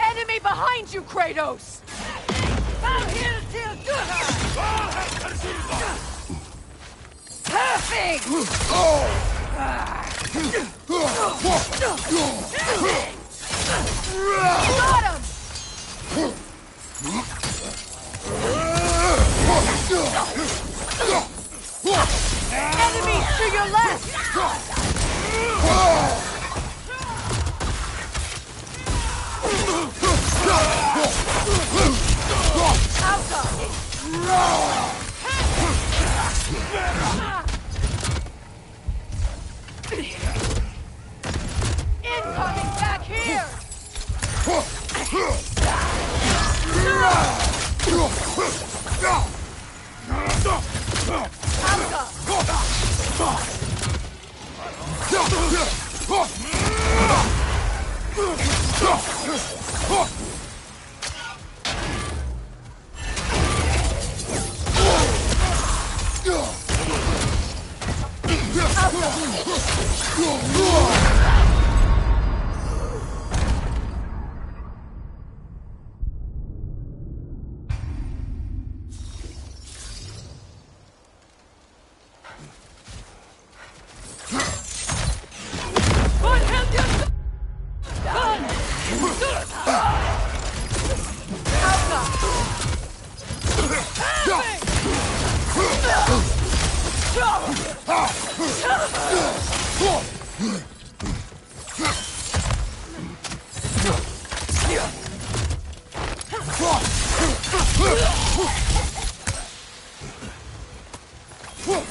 Enemy behind you, Kratos! Perfect! Got him! Enemies to your left! Incoming back here!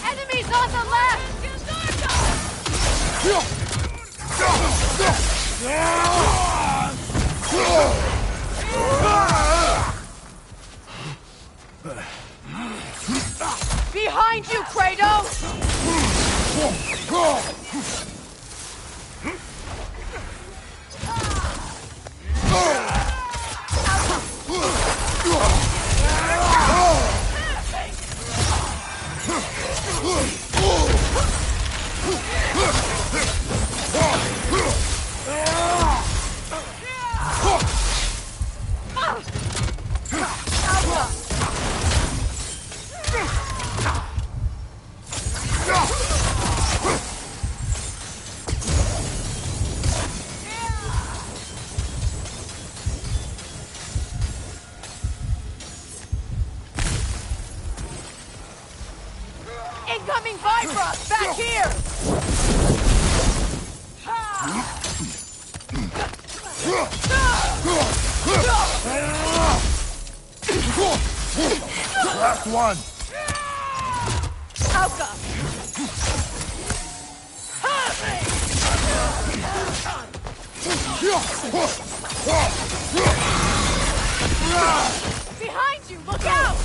Enemies on the left! Behind you, Kratos! Incoming Vibra! Back here! Last one! Alka! Behind you! Look out!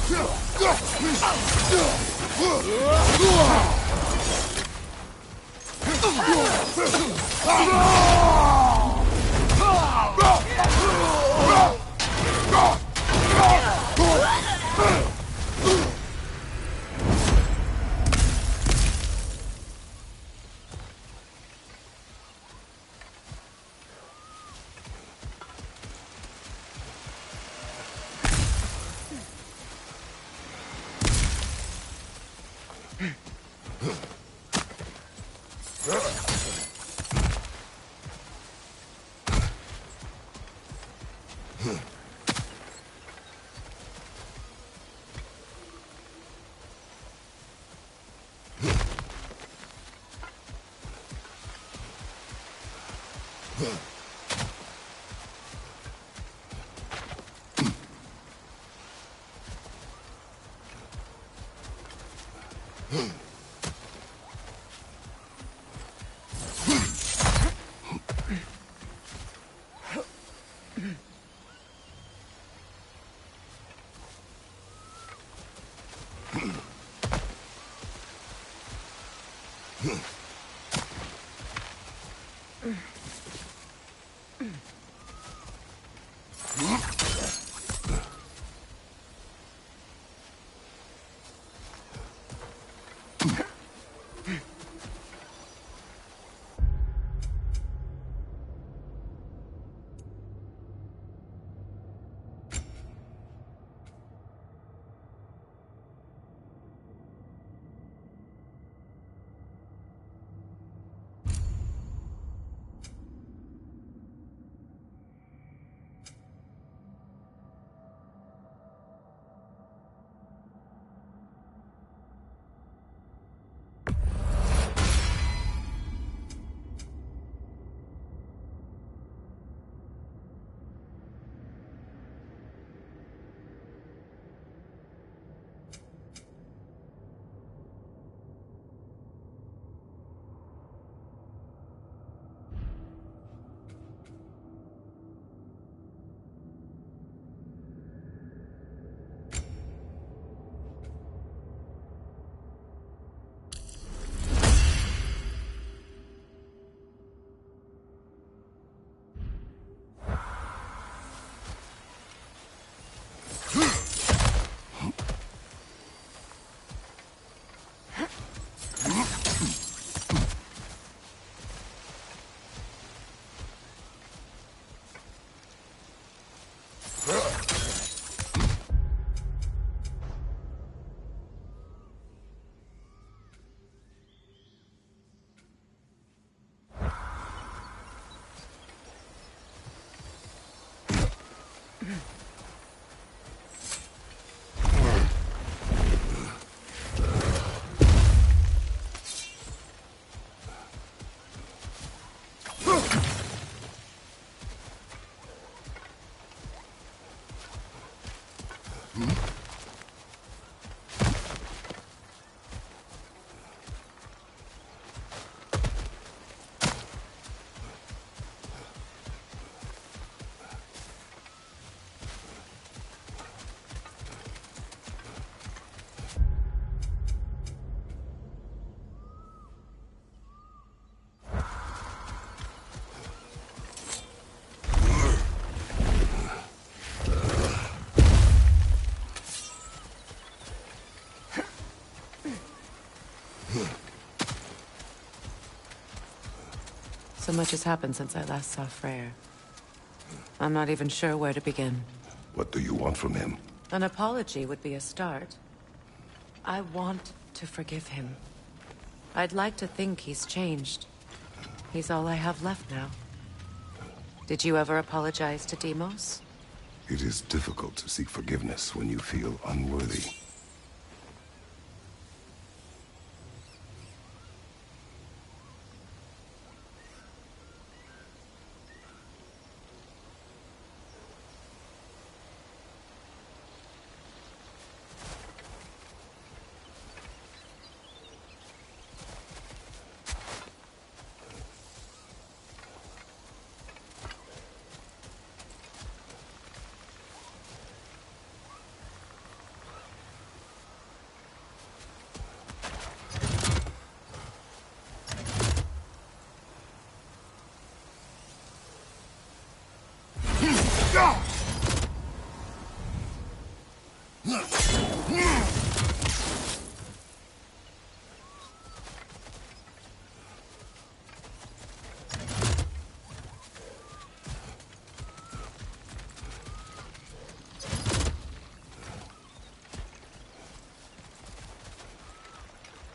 So much has happened since I last saw Freyr. I'm not even sure where to begin. What do you want from him? An apology would be a start. I want to forgive him. I'd like to think he's changed. He's all I have left now. Did you ever apologize to Deimos? It is difficult to seek forgiveness when you feel unworthy.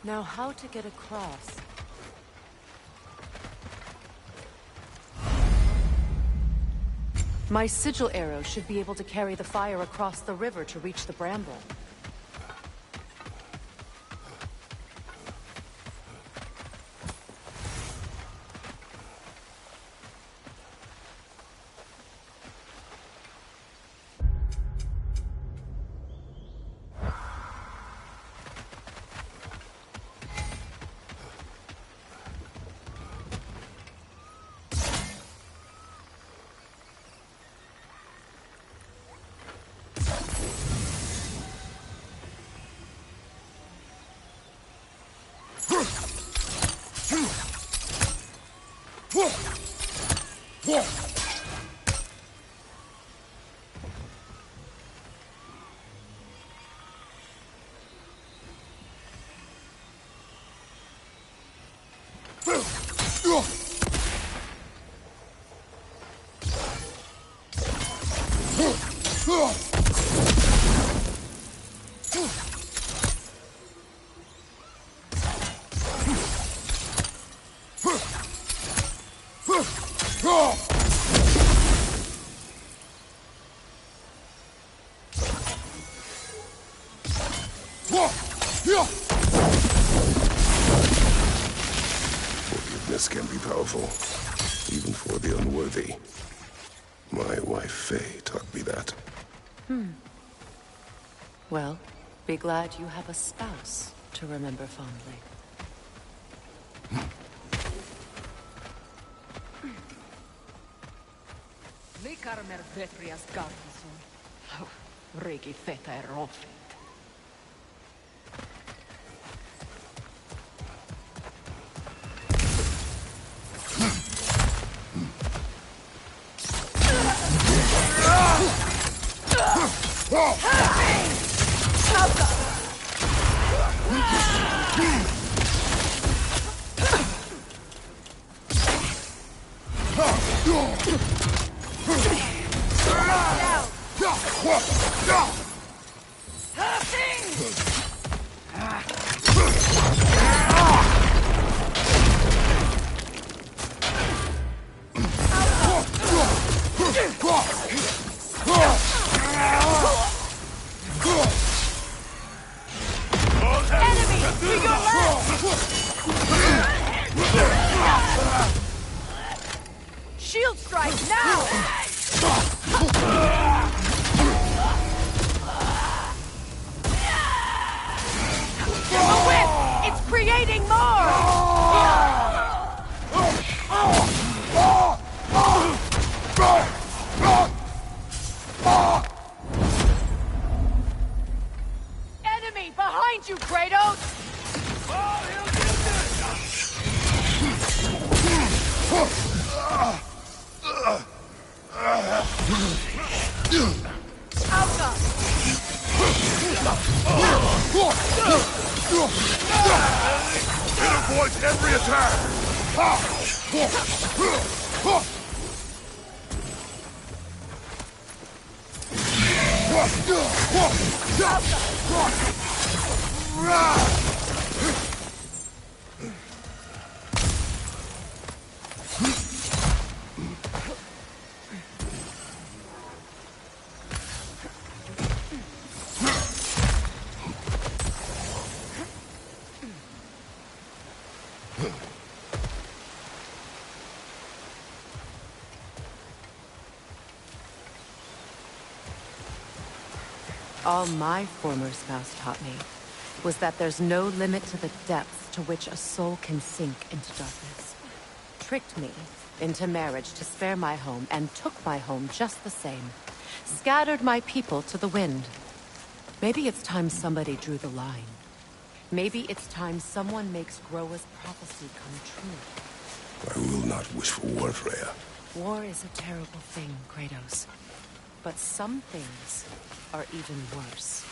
Now, how to get across? My sigil arrow should be able to carry the fire across the river to reach the bramble. Forgiveness can be powerful, even for the unworthy. My wife Faye taught me that. Well, be glad you have a spouse to remember fondly. Likarmer vetrias garnison. Regi feta rofi. Shield strike now! The whip! It's creating more! Enemy behind you, Kratos! Outcome! It avoids every attack! All my former spouse taught me was that there's no limit to the depths to which a soul can sink into darkness. Tricked me into marriage to spare my home and took my home just the same. Scattered my people to the wind. Maybe it's time somebody drew the line. Maybe it's time someone makes Groa's prophecy come true. I will not wish for war, Freya. War is a terrible thing, Kratos. But some things are even worse.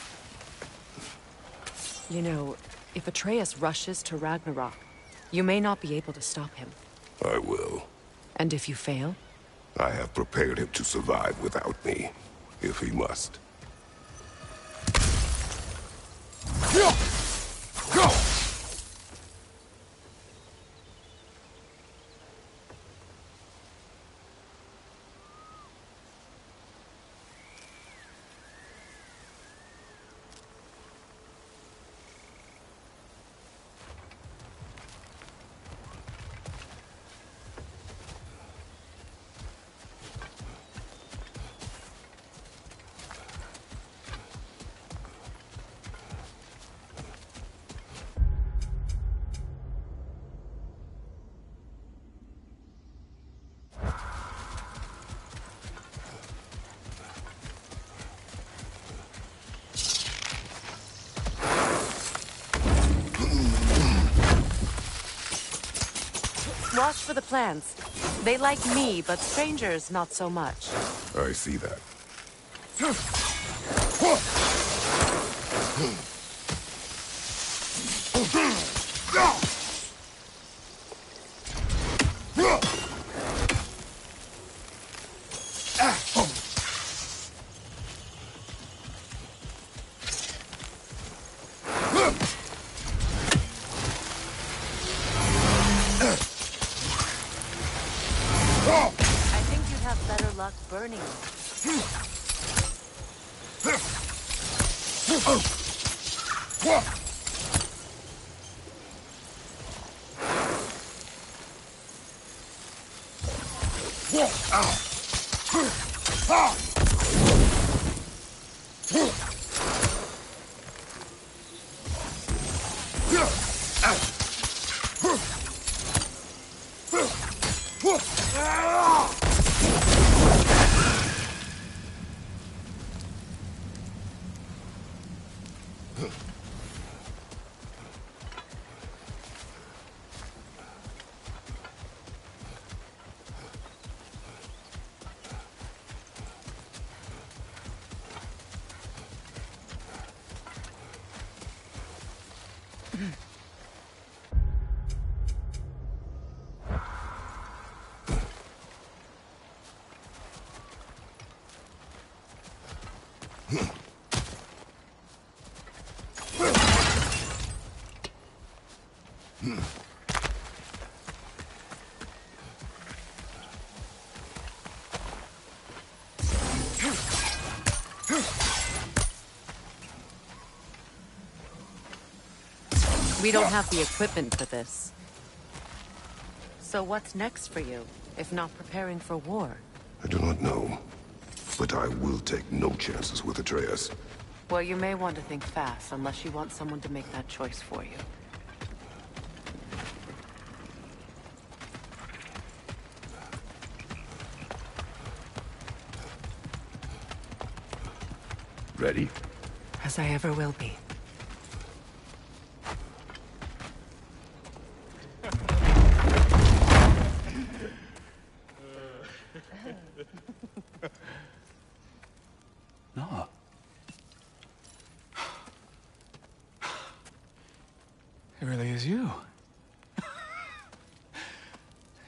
You know, if Atreus rushes to Ragnarok, you may not be able to stop him. I will. And if you fail? I have prepared him to survive without me, if he must. Go! Watch for the plants. They like me, but strangers not so much. I see that. We don't have the equipment for this. So what's next for you, if not preparing for war? I do not know, but I will take no chances with Atreus. Well, you may want to think fast, unless you want someone to make that choice for you. Ready? As I ever will be. No. It really is you.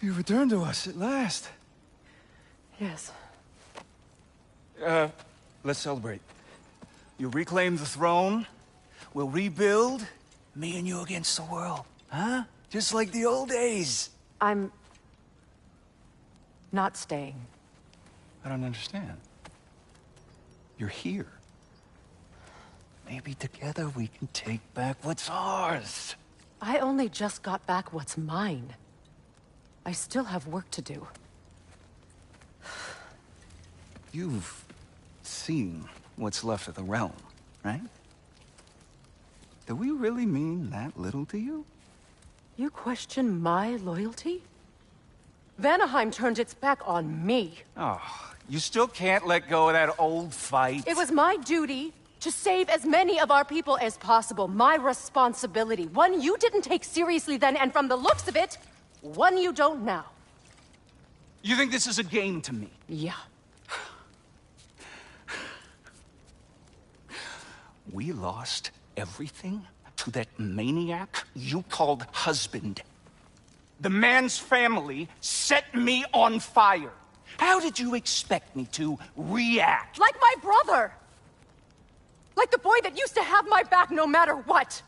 You returned to us at last. Yes. Let's celebrate. You reclaim the throne, we'll rebuild, me and you against the world. Huh? Just like the old days. I'm... not staying. I don't understand. You're here. Maybe together we can take back what's ours. I only just got back what's mine. I still have work to do. You've seen what's left of the realm, right? Do we really mean that little to you? You question my loyalty? Vanaheim turned its back on me. Oh, you still can't let go of that old fight? It was my duty to save as many of our people as possible. My responsibility. One you didn't take seriously then, and from the looks of it, one you don't now. You think this is a game to me? Yeah. We lost everything to that maniac you called husband. The man's family set me on fire. How did you expect me to react? Like my brother! Like the boy that used to have my back no matter what!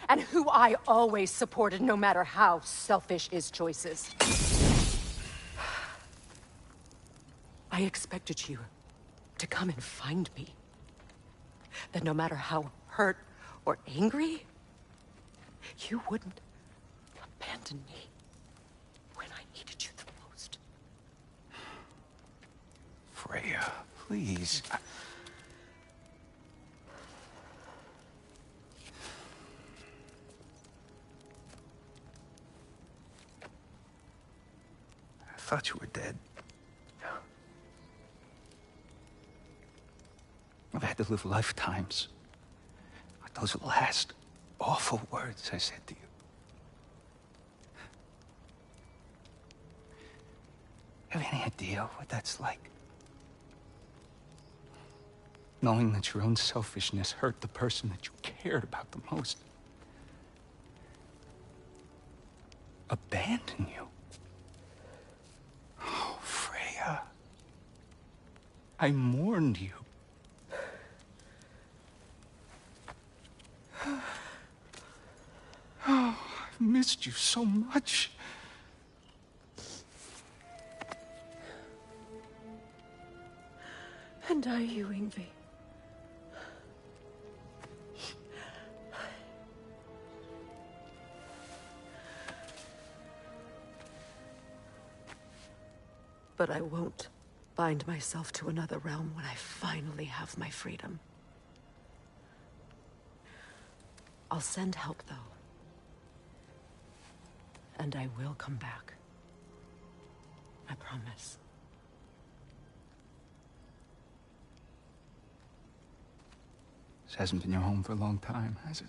And who I always supported no matter how selfish his choices. I expected you to come and find me. That no matter how hurt or angry, you wouldn't abandon me when I needed you the most. Freya, please. I thought you were dead. I've had to live lifetimes with those last awful words I said to you. Have any idea what that's like? Knowing that your own selfishness hurt the person that you cared about the most. Abandon you. Oh, Freya. I mourned you. Oh, I've missed you so much. And I, you, Yngvi. But I won't bind myself to another realm when I finally have my freedom. I'll send help, though. And I will come back. I promise. This hasn't been your home for a long time, has it?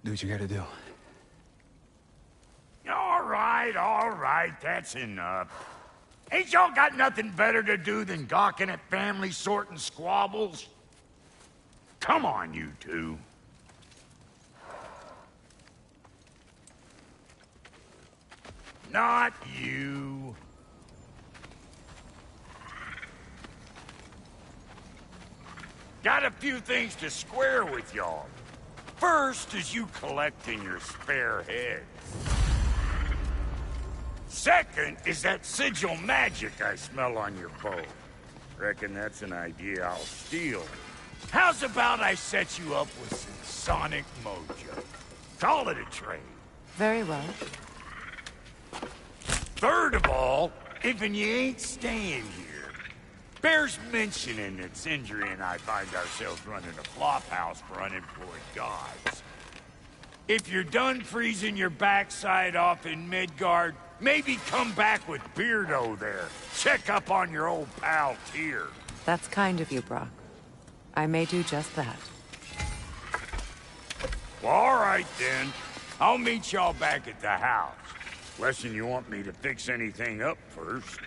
Do what you gotta do. All right, that's enough. Ain't y'all got nothing better to do than gawking at family sorting squabbles? Come on, you two. Not you. Got a few things to square with y'all. First is you collecting your spare heads. Second is that sigil magic I smell on your bow. Reckon that's an idea I'll steal. How's about I set you up with some sonic mojo? Call it a trade. Very well. Third of all, if you ain't staying here, bears mentioning that Sindri and I find ourselves running a flop house for unemployed gods. If you're done freezing your backside off in Midgard, maybe come back with Beardo there. Check up on your old pal Tyr. That's kind of you, Brock. I may do just that. Well, all right then. I'll meet y'all back at the house. Lesson you want me to fix anything up first.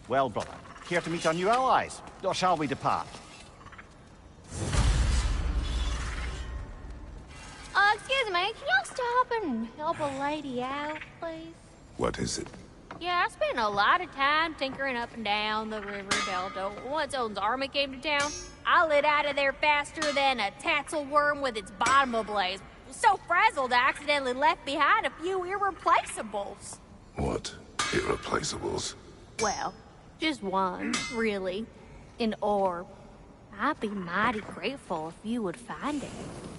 Well, brother, care to meet our new allies? Or shall we depart? Excuse me, can y'all stop and help a lady out, please? What is it? Yeah, I spent a lot of time tinkering up and down the river delta. Once Odin's army came to town, I lit out of there faster than a tassel worm with its bottom ablaze. So frazzled, I accidentally left behind a few irreplaceables. What? Irreplaceables? Well, just one, really. An orb. I'd be mighty grateful if you would find it.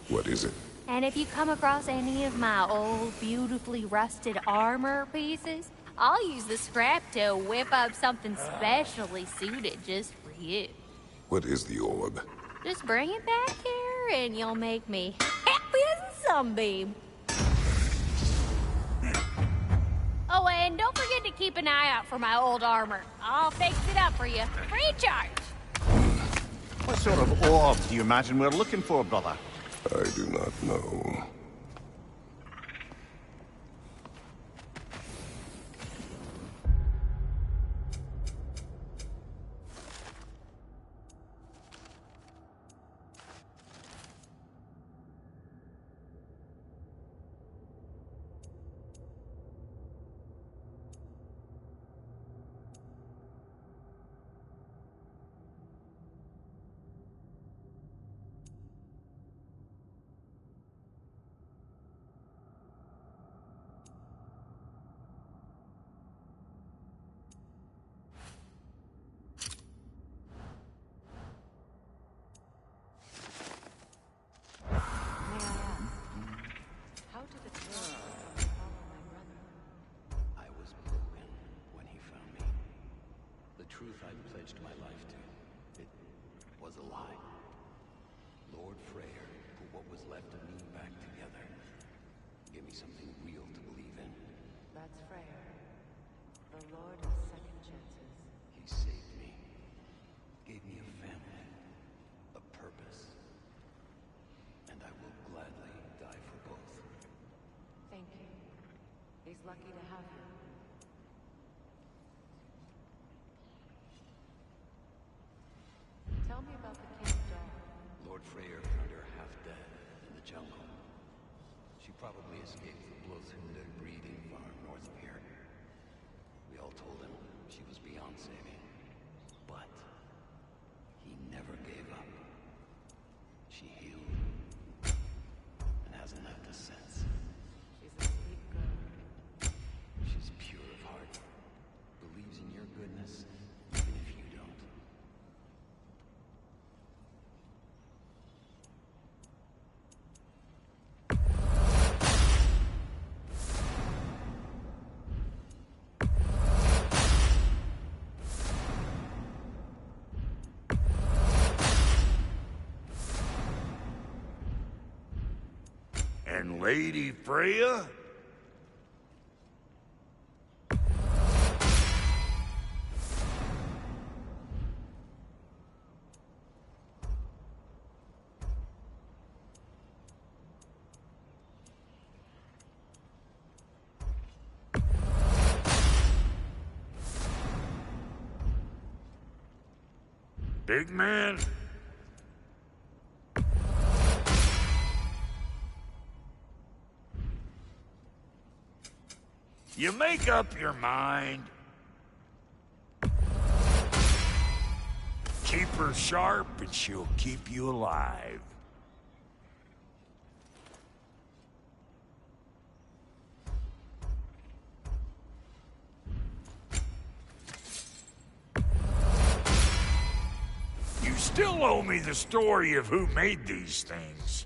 What is it? And if you come across any of my old, beautifully rusted armor pieces, I'll use the scrap to whip up something specially suited just for you. What is the orb? Just bring it back here and you'll make me happy as a sunbeam. Oh, and don't forget to keep an eye out for my old armor. I'll fix it up for you, free of charge. What sort of orb do you imagine we're looking for, brother? I do not know. truth I'd pledged my life to. It was a lie. Lord Freyr put what was left of me back together. Give me something real to believe in. That's Freyr, the Lord of Second Chances. He saved me. Gave me a family. A purpose. And I will gladly die for both. Thank you. He's lucky to have you. Tell me about the King's daughter. Lord Freyr found her half dead in the jungle. She probably escaped the Blothunde breeding farm north of here. We all told him she was beyond saving. But he never gave up. She healed. And hasn't left us since. She's a sweet girl. She's pure of heart. Believes in your goodness, even if you don't. And Lady Freya? Big man? You make up your mind. Keep her sharp and she'll keep you alive. You still owe me the story of who made these things.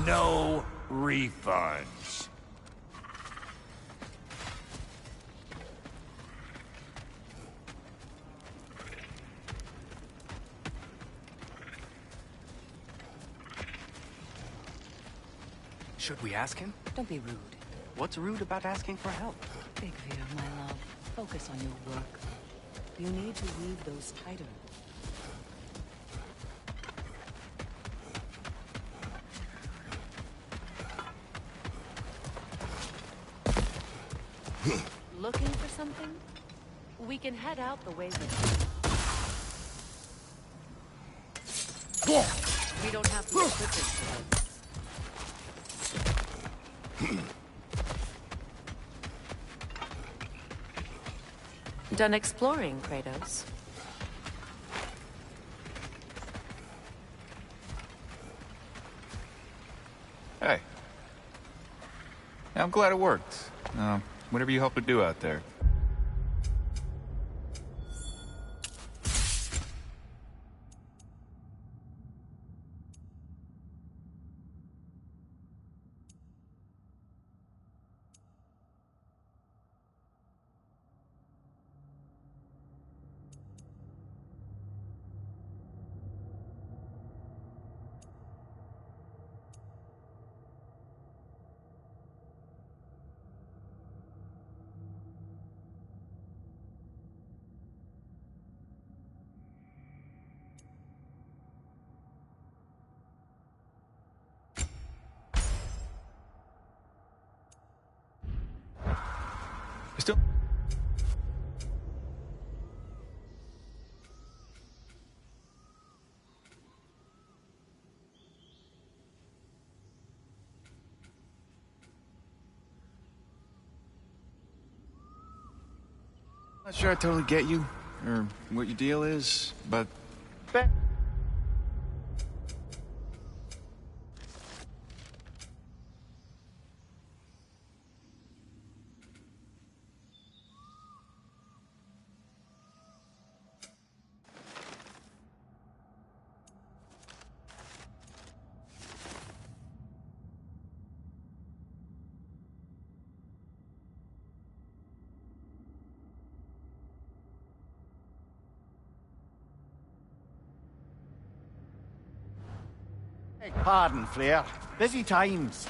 No refunds. Should we ask him? Don't be rude. What's rude about asking for help? Big Veer, my love, focus on your work. You need to weave those tighter. Looking for something? We can head out the way we We don't have to equip it for it. Done exploring, Kratos. Hey. Yeah, I'm glad it worked. Whatever you hope to do out there. Still. Not sure I totally get you, or what your deal is, but... Beg pardon, Freya. Busy times.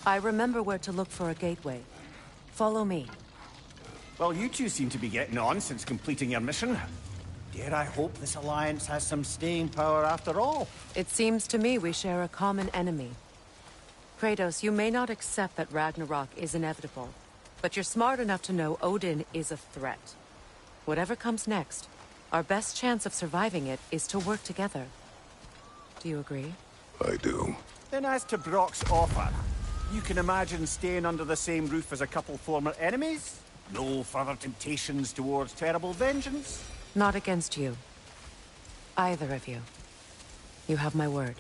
I remember where to look for a gateway. Follow me. Well, you two seem to be getting on since completing your mission. Dare I hope this alliance has some staying power after all? It seems to me we share a common enemy. Kratos, you may not accept that Ragnarok is inevitable, but you're smart enough to know Odin is a threat. Whatever comes next, our best chance of surviving it is to work together. Do you agree? I do. Then as to Brock's offer, you can imagine staying under the same roof as a couple former enemies? No further temptations towards terrible vengeance? Not against you. Either of you. You have my word.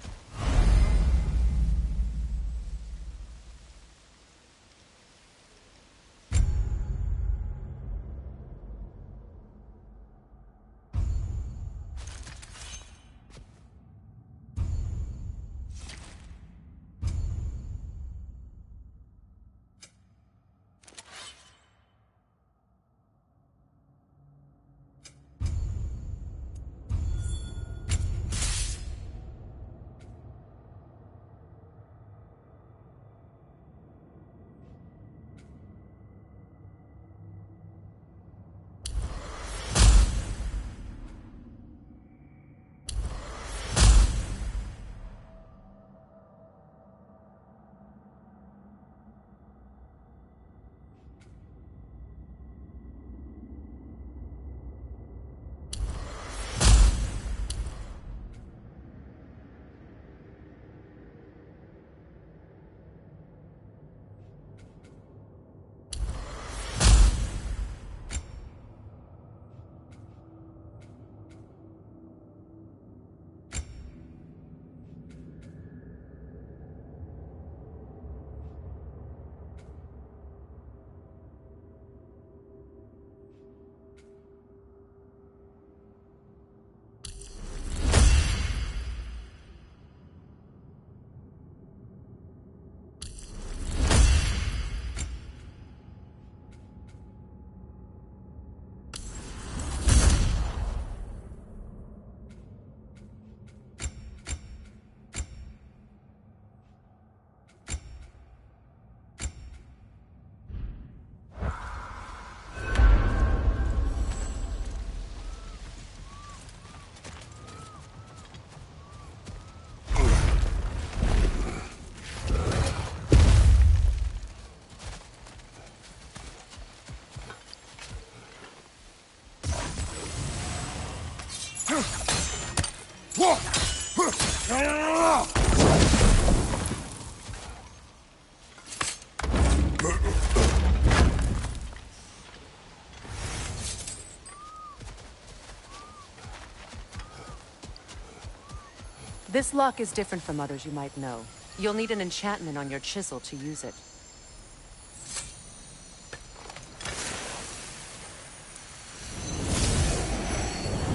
This lock is different from others you might know. You'll need an enchantment on your chisel to use it.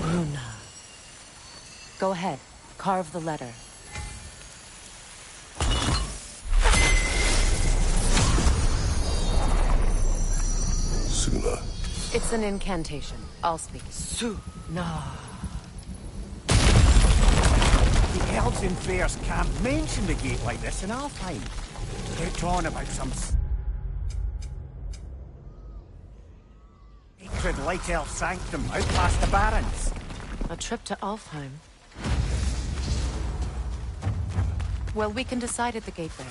Runa. Go ahead. Carve the letter. Suna. It's an incantation. I'll speak. Suna. The elves in Freyr's can't mention the gate like this in Alfheim. They're drawn about some sacred light elf sanctum out past the barons. A trip to Alfheim. Well, we can decide at the gateway.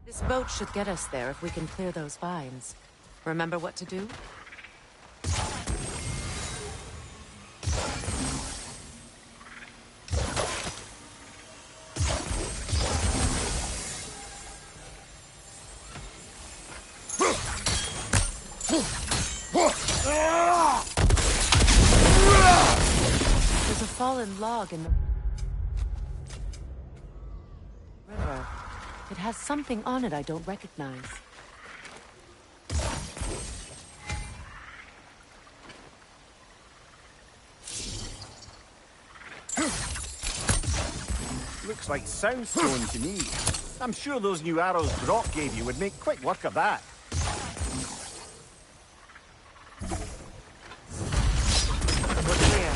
This boat should get us there if we can clear those vines. Remember what to do? There's a fallen log in the river. It has something on it I don't recognize. looks like soundstone to me. I'm sure those new arrows Brock gave you would make quick work of that. Look here.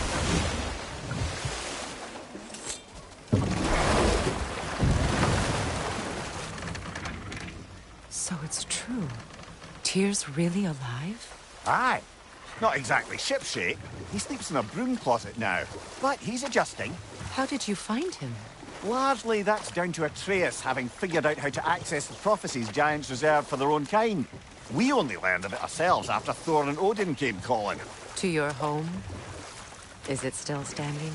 So it's true. Tyr's really alive? Aye. Not exactly shipshape. He sleeps in a broom closet now. But he's adjusting. How did you find him? Largely, that's down to Atreus having figured out how to access the prophecies giants reserved for their own kind. We only learned of it ourselves after Thor and Odin came calling. To your home? Is it still standing?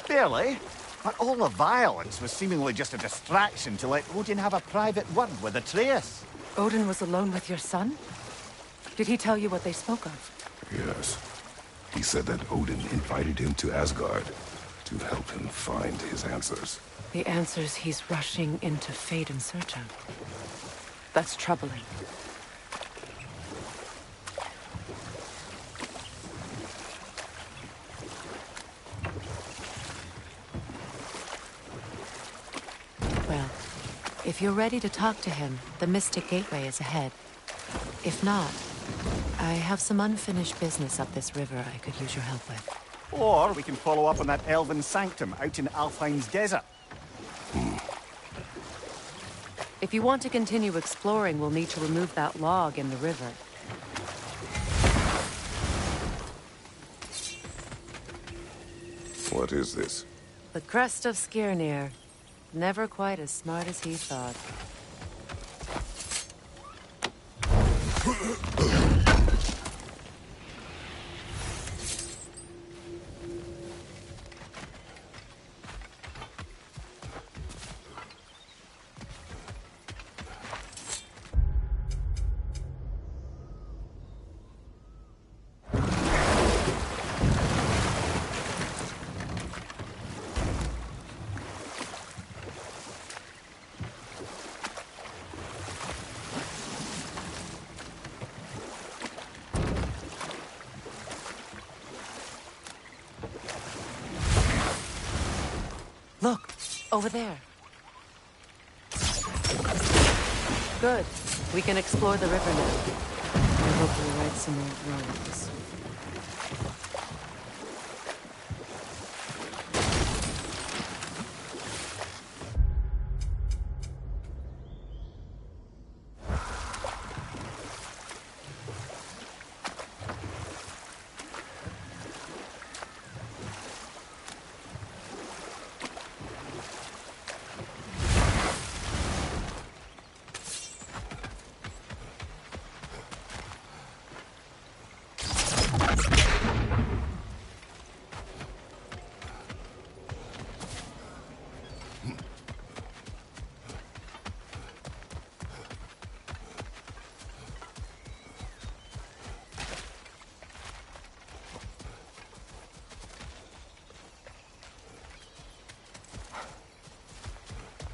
Barely. But all the violence was seemingly just a distraction to let Odin have a private word with Atreus. Odin was alone with your son? Did he tell you what they spoke of? Yes. He said that Odin invited him to Asgard to help him find his answers. The answers he's rushing into fate in search of. That's troubling. Well, if you're ready to talk to him, the Mystic Gateway is ahead. If not, I have some unfinished business up this river I could use your help with. Or we can follow up on that elven sanctum out in Alfheim's desert. If you want to continue exploring, we'll need to remove that log in the river. What is this? The crest of Skirnir. Never quite as smart as he thought. Look, over there. Good. We can explore the river now. And hopefully right some more roads.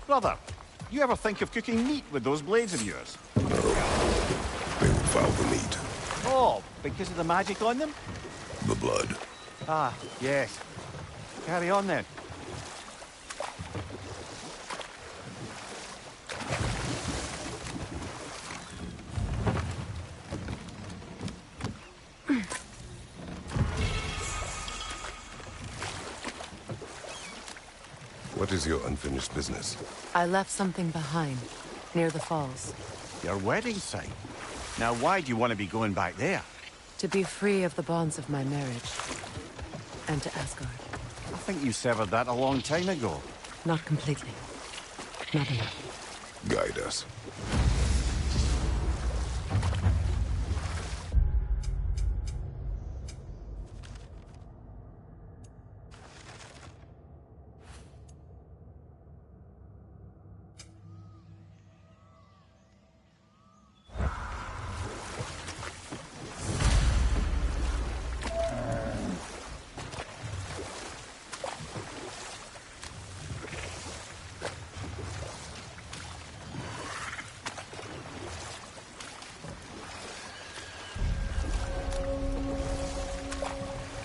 Brother, you ever think of cooking meat with those blades of yours? No. They will foul the meat. Oh, because of the magic on them? The blood. Ah, yes. Carry on then. What is your unfinished business? I left something behind, near the falls. Your wedding site. Now why do you want to be going back there? To be free of the bonds of my marriage. And to Asgard. I think you severed that a long time ago. Not completely. Not enough. Guide us.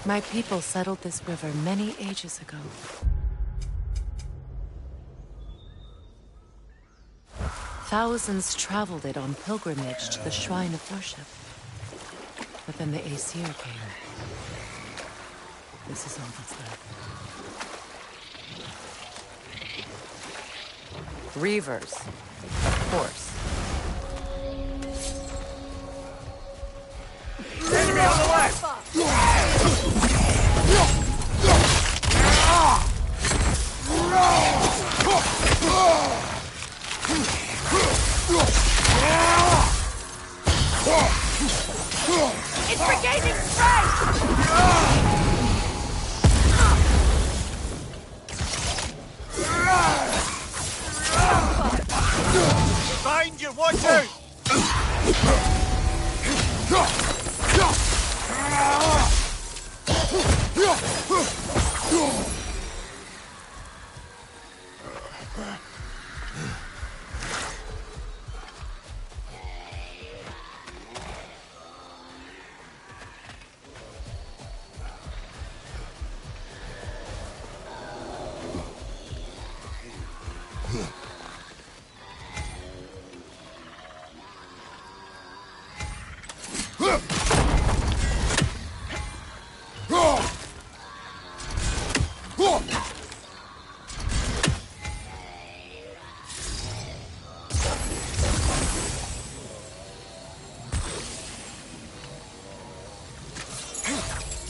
My people settled this river many ages ago. Thousands traveled it on pilgrimage to the shrine of worship. But then the Aesir came. This is all that's left. Reavers, of course. Enemy on the left! It's regaining strength! Behind you, watch out!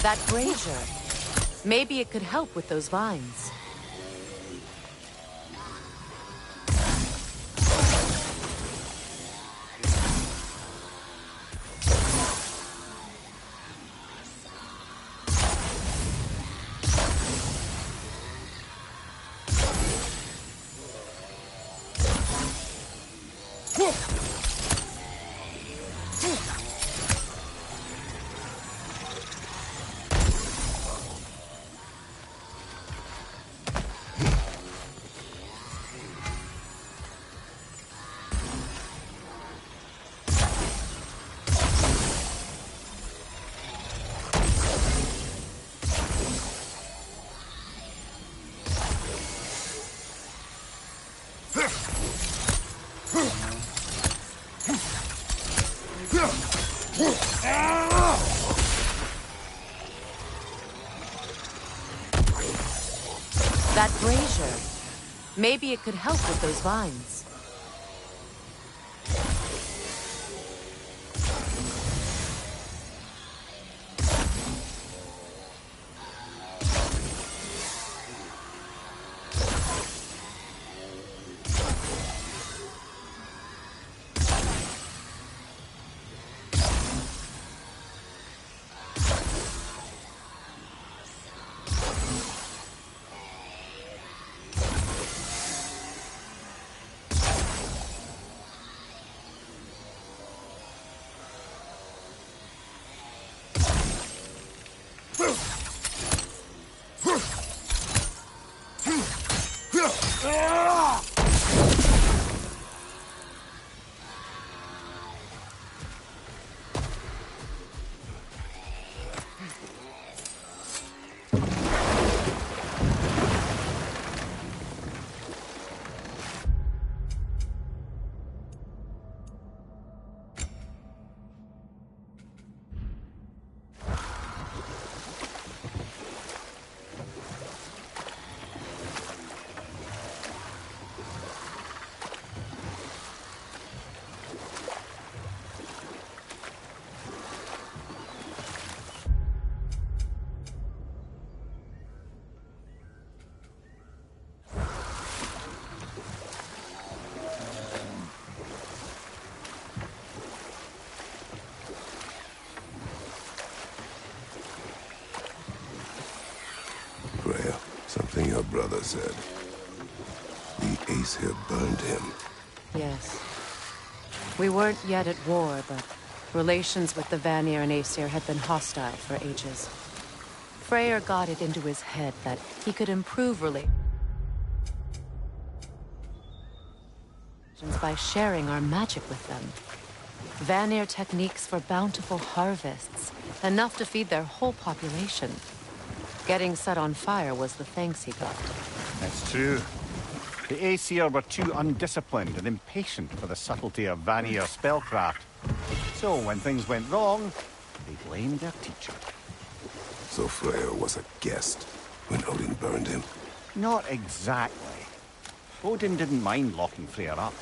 That brazier. Maybe it could help with those vines. That brazier. Maybe it could help with those vines. Something your brother said. The Aesir burned him. Yes. We weren't yet at war, but relations with the Vanir and Aesir had been hostile for ages. Freyr got it into his head that he could improve relations by sharing our magic with them. Vanir techniques for bountiful harvests, enough to feed their whole population. Getting set on fire was the thanks he got. That's true. The Aesir were too undisciplined and impatient for the subtlety of Vanir spellcraft. So when things went wrong, they blamed their teacher. So Freyr was a guest when Odin burned him? Not exactly. Odin didn't mind locking Freyr up.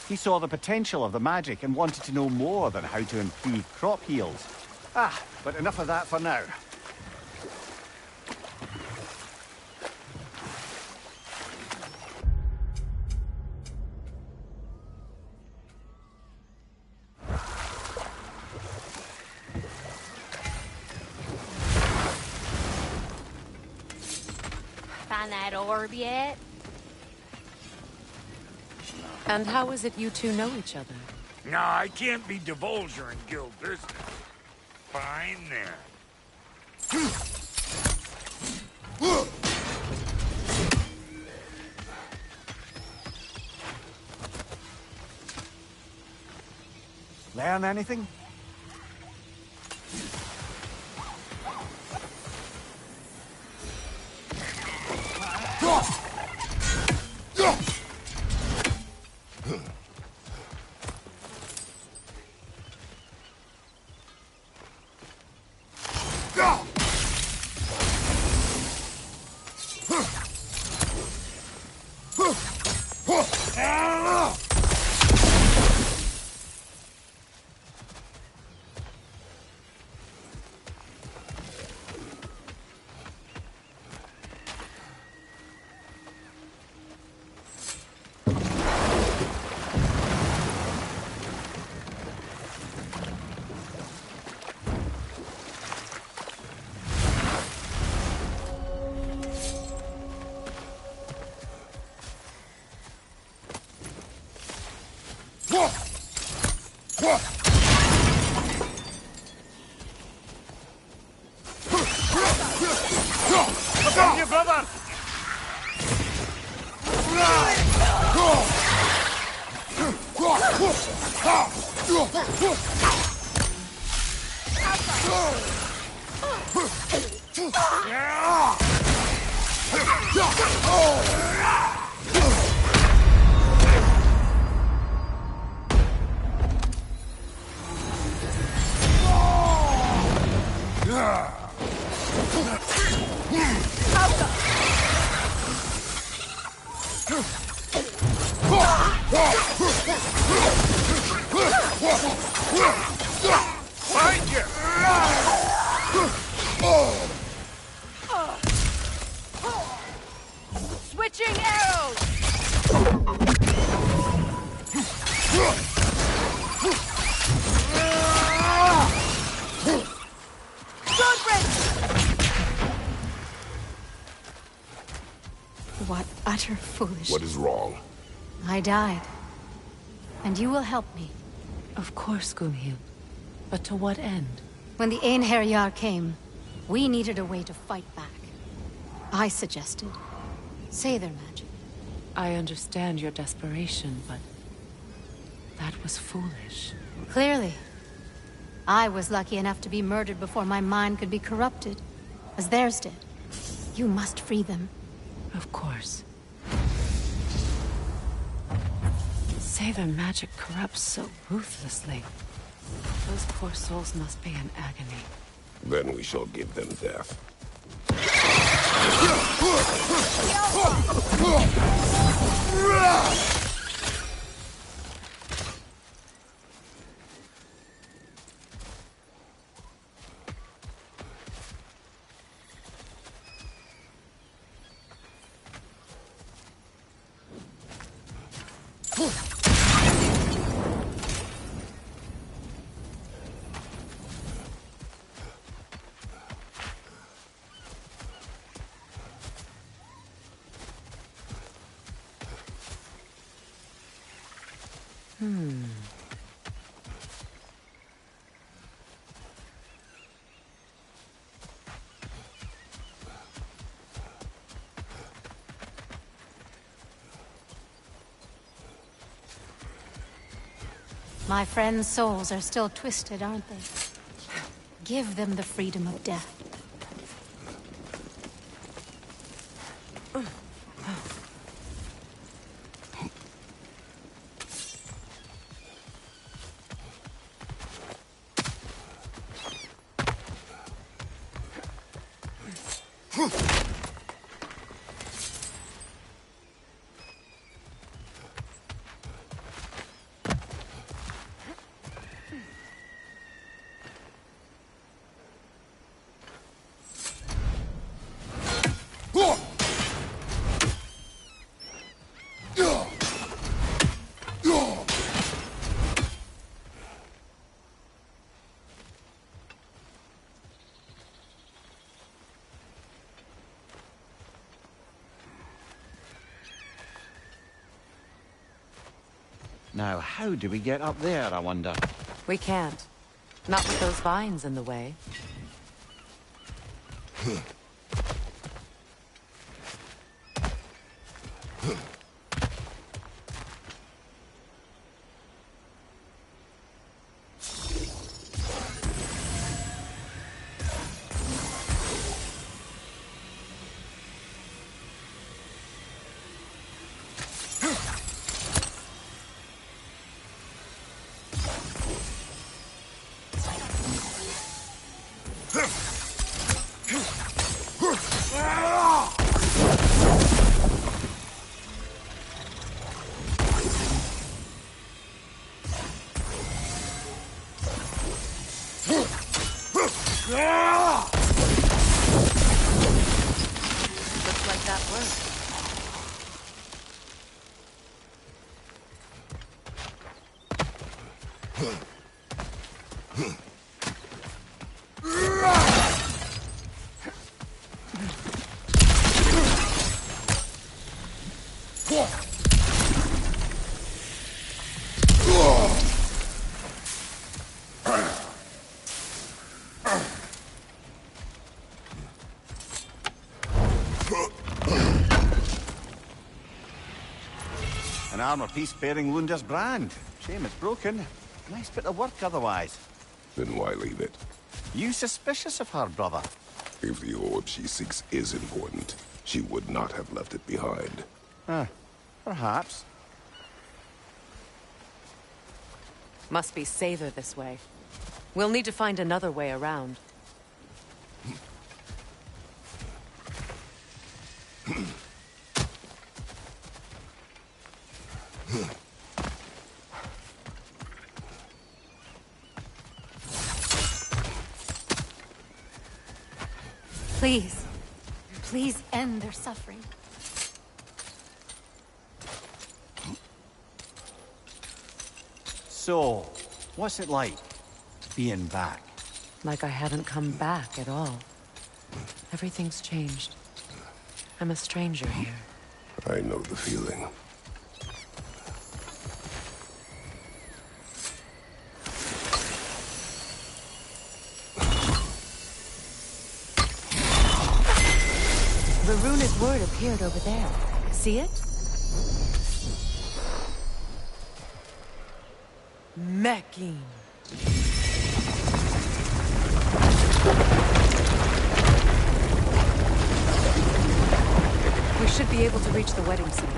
He saw the potential of the magic and wanted to know more than how to improve crop yields. But enough of that for now. Find that orb yet? And how is it you two know each other? No, I can't be divulging guild business. Fine then. Learn anything? Defend your brother! Find you! Switching arrows! What utter foolishness. What is wrong? I died. And you will help me. Of course, Gunhild. But to what end? When the Einherjar came, we needed a way to fight back. I suggested Seidr magic. I understand your desperation, but that was foolish. Clearly. I was lucky enough to be murdered before my mind could be corrupted, as theirs did. You must free them. Of course. Seidr magic corrupts so ruthlessly. Those poor souls must be in agony. Then we shall give them death. My friends' souls are still twisted, aren't they? Give them the freedom of death. Now, how do we get up there, I wonder? We can't. Not with those vines in the way. Looks like that worked. An armor piece bearing Lunda's brand. Shame it's broken. Nice bit of work otherwise. Then why leave it? You suspicious of her, brother? If the orb she seeks is important, she would not have left it behind. Perhaps. Must be safer this way. We'll need to find another way around. Please. Please end their suffering. So, what's it like, being back? Like I haven't come back at all. Everything's changed. I'm a stranger here. I know the feeling. The runic word appeared over there. See it? Mecking. We should be able to reach the wedding site.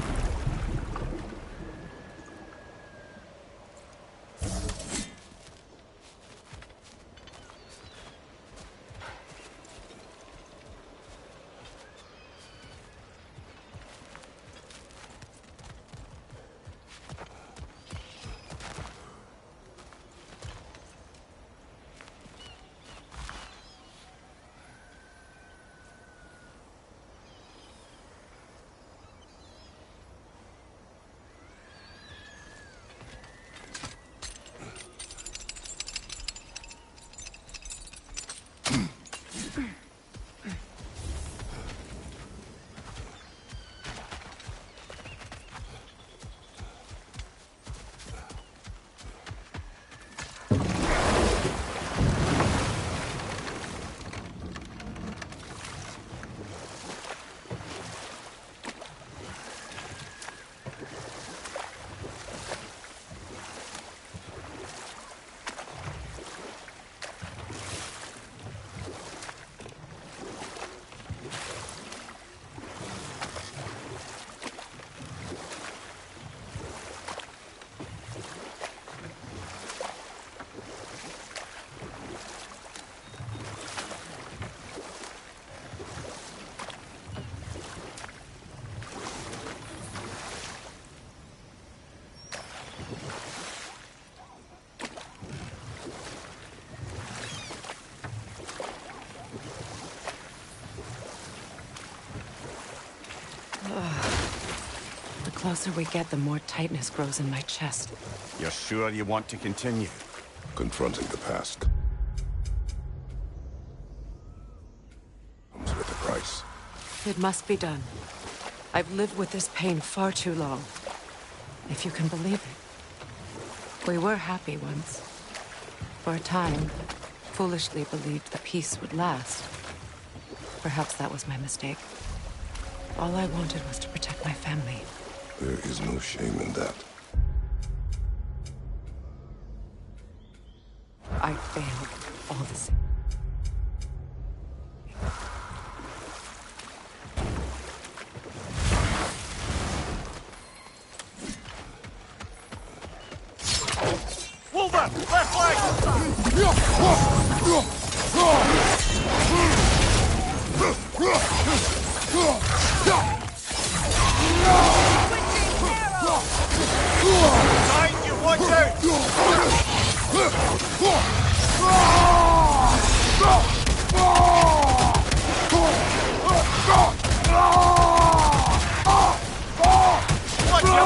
closer we get, the more tightness grows in my chest. You're sure you want to continue? Confronting the past comes with a price. It must be done. I've lived with this pain far too long. If you can believe it. We were happy once. For a time, foolishly believed the peace would last. Perhaps that was my mistake. All I wanted was to protect my family. There is no shame in that. I failed all the same. Move up! Left leg! Behind you, watch out! Watch your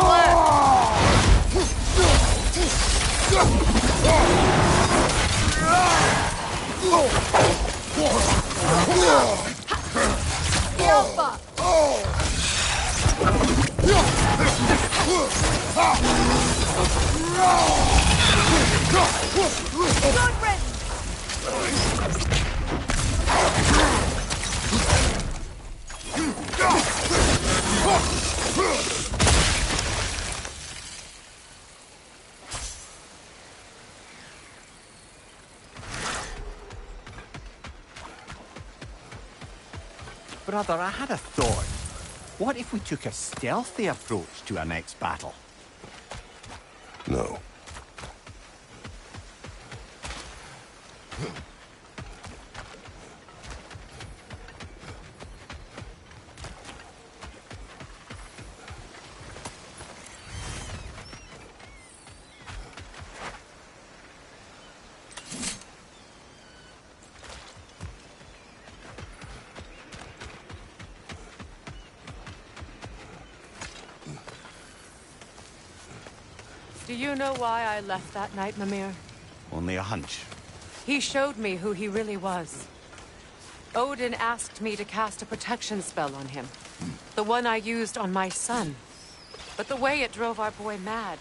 Brother, I had a thought. What if we took a stealthy approach to our next battle? No. Do you know why I left that night, Mimir? Only a hunch. He showed me who he really was. Odin asked me to cast a protection spell on him. The one I used on my son. But the way it drove our boy mad.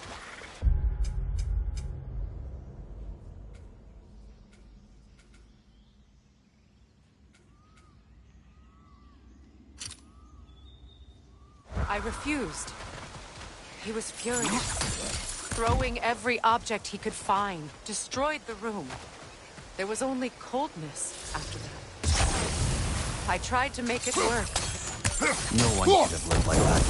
I refused. He was furious. Throwing every object he could find, destroyed the room. There was only coldness after that. I tried to make it work. No one should have lived like that.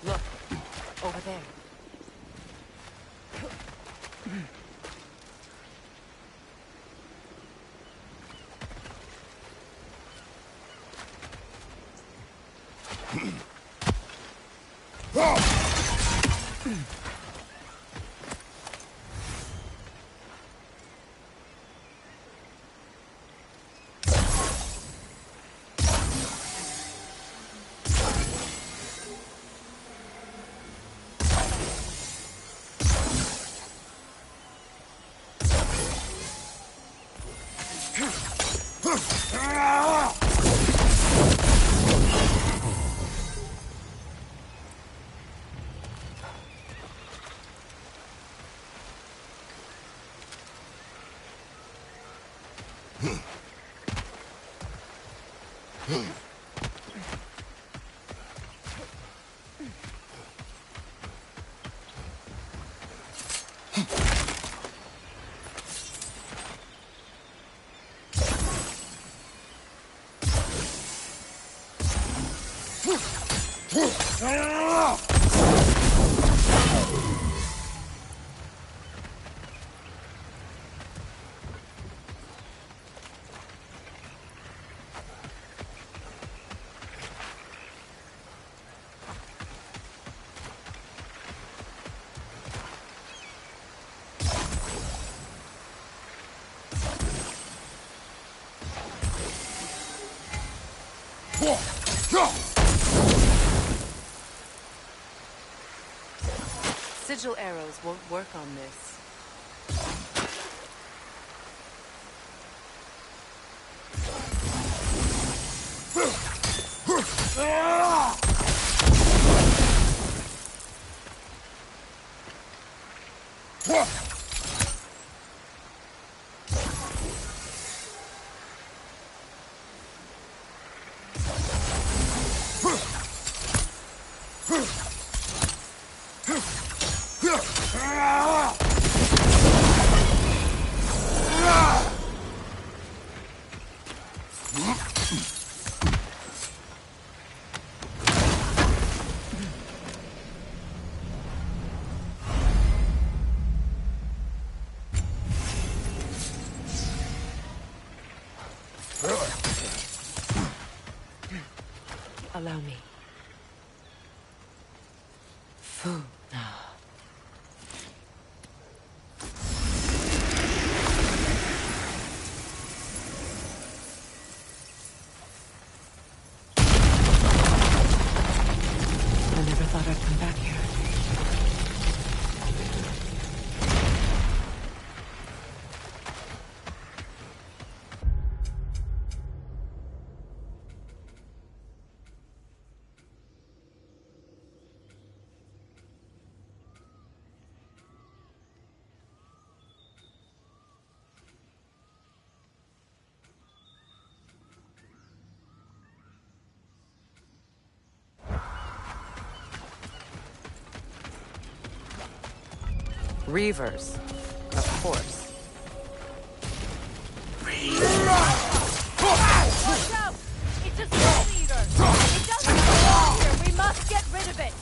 Look, over there. Sigil arrows won't work on this. Allow me. Food now. I never thought I'd come back here. Reavers, of course. Watch out! It's a soul eater! It doesn't belong here! We must get rid of it!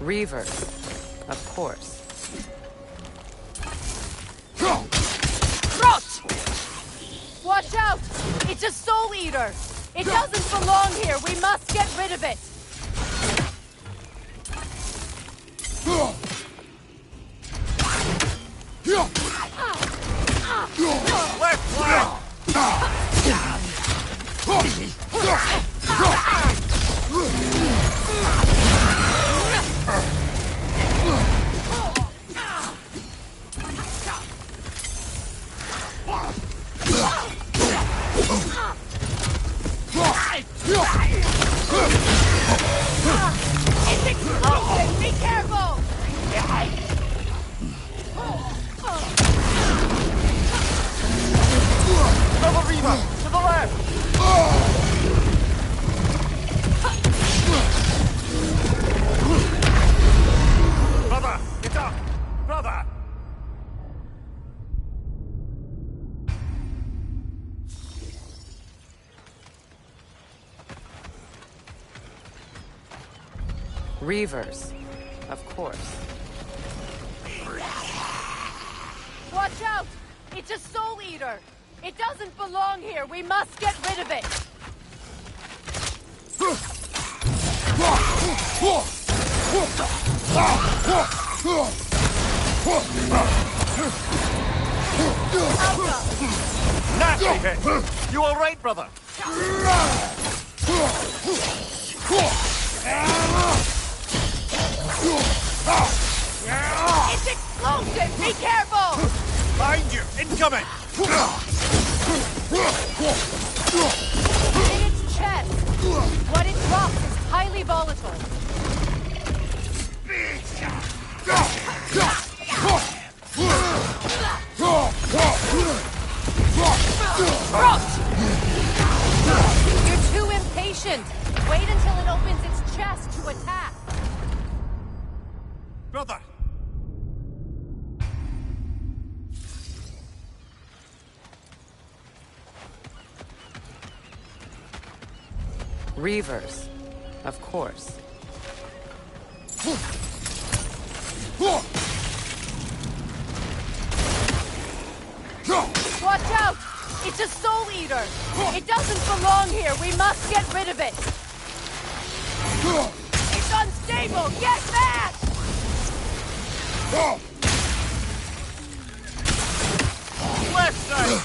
Reavers, of course. Rot! Watch out! It's a soul eater! It doesn't belong here! We must get rid of it! Left flank! It's explosive! Be careful! Brother Reaver, to the left! Brother, get up! Brother! Reavers, of course. Watch out! It's a soul eater! It doesn't belong here! We must get rid of it! Nasty hit! You alright, brother? It's explosive! Be careful! Behind you! Incoming! In its chest! What it drops is highly volatile. You're too impatient! Wait until it opens its chest to attack! Brother! Reavers, of course. Watch out! It's a soul eater! It doesn't belong here! We must get rid of it! It's unstable! Get back! Left side!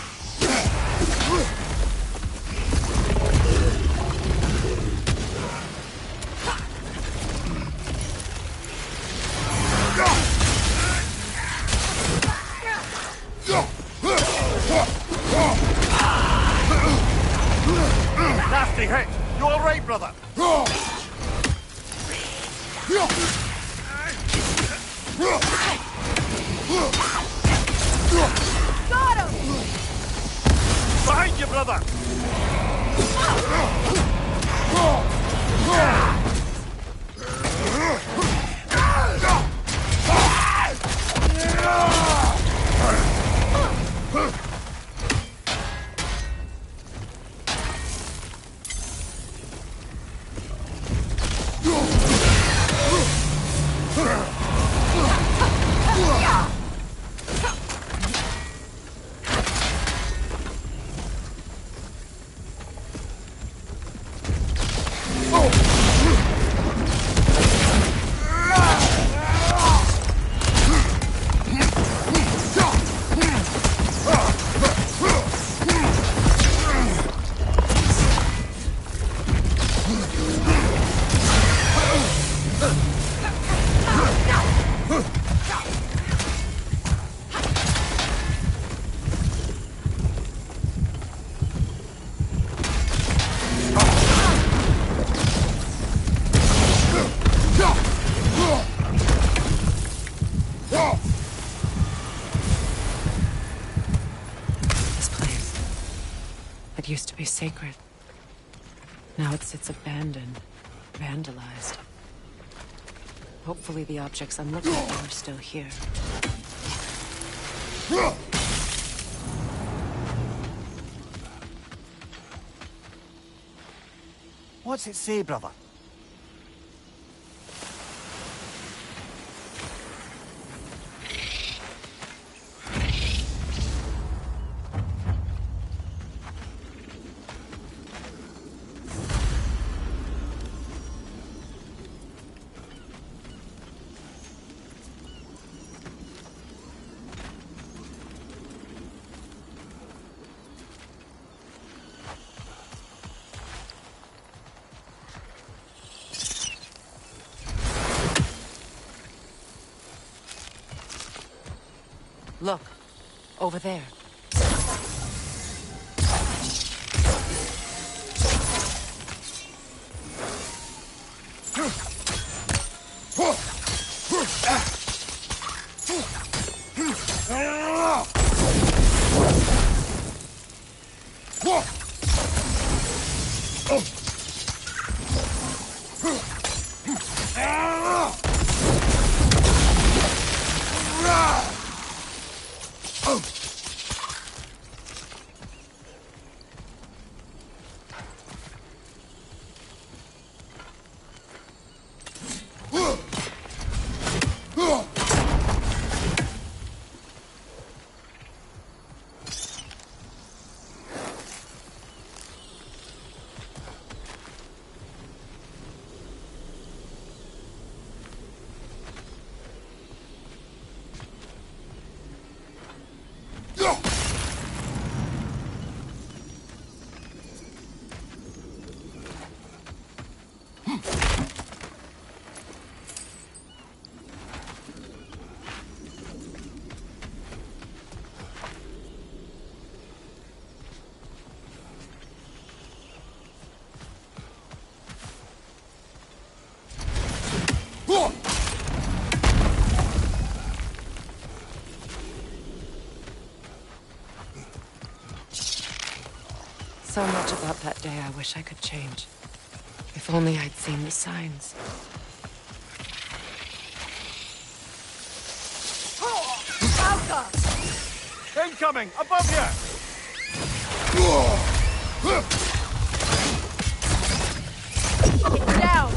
Nasty hit! You alright, brother? Got him! Behind you, brother! It used to be sacred. Now it sits abandoned, vandalized. Hopefully the objects I'm looking for are still here. What's it say, brother? Look, over there. So much about that day I wish I could change. If only I'd seen the signs. Incoming! Above you! It's down!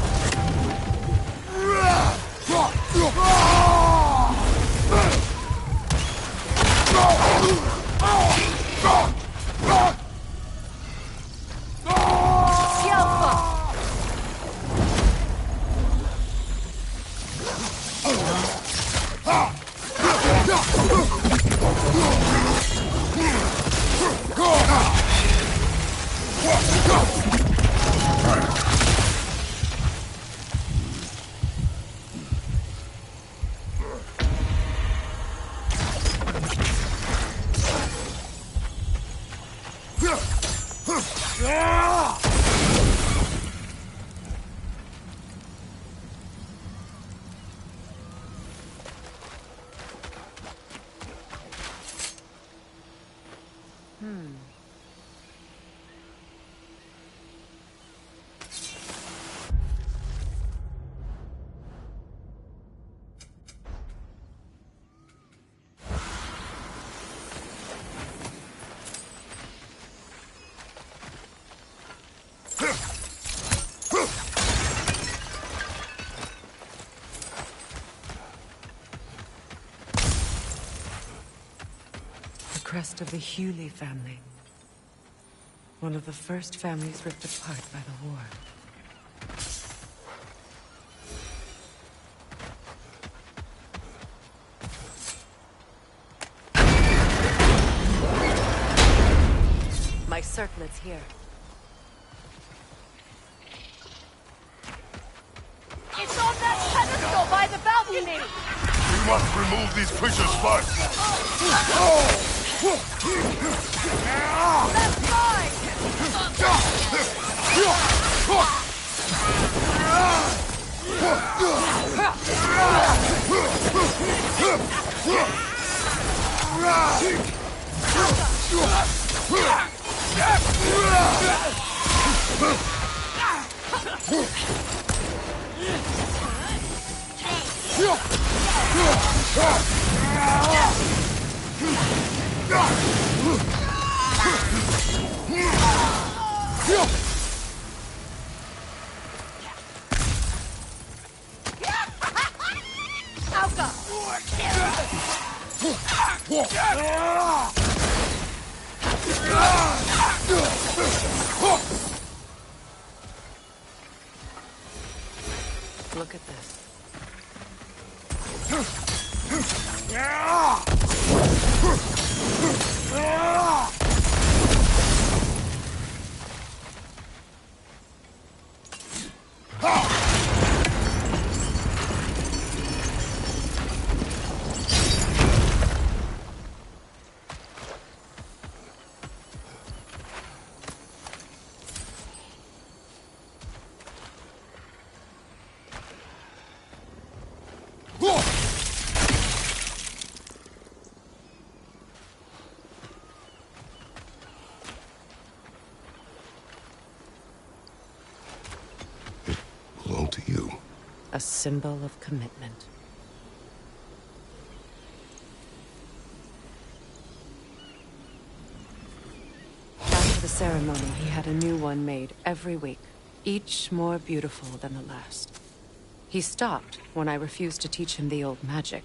Crest of the Hewley family. One of the first families ripped apart by the war. My circlet's here. It's on that pedestal by the balcony! We must remove these creatures first. That's mine! Look at this. A symbol of commitment. After the ceremony, he had a new one made every week, each more beautiful than the last. He stopped when I refused to teach him the old magic.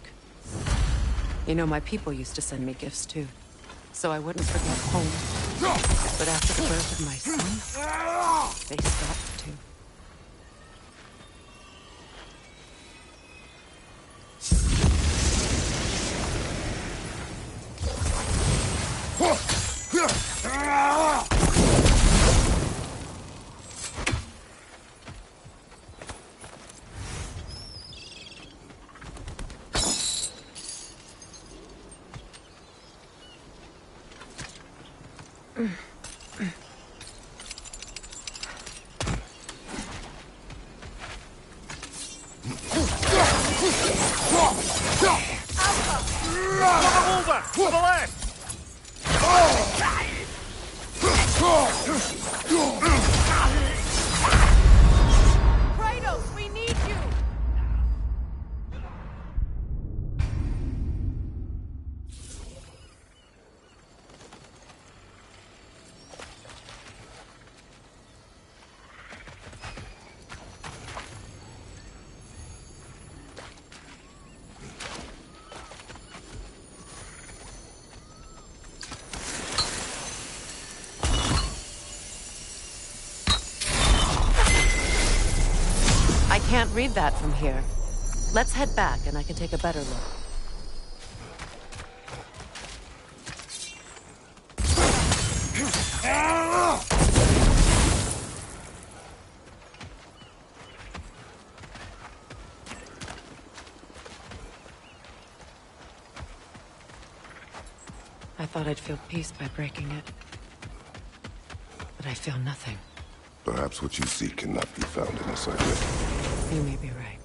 You know, my people used to send me gifts too, so I wouldn't forget home. But after the birth of my son, they stopped too. Kratos, we need you! I can't read that from here. Let's head back and I can take a better look. I thought I'd feel peace by breaking it. But I feel nothing. Perhaps what you seek cannot be found in this idea. You may be right.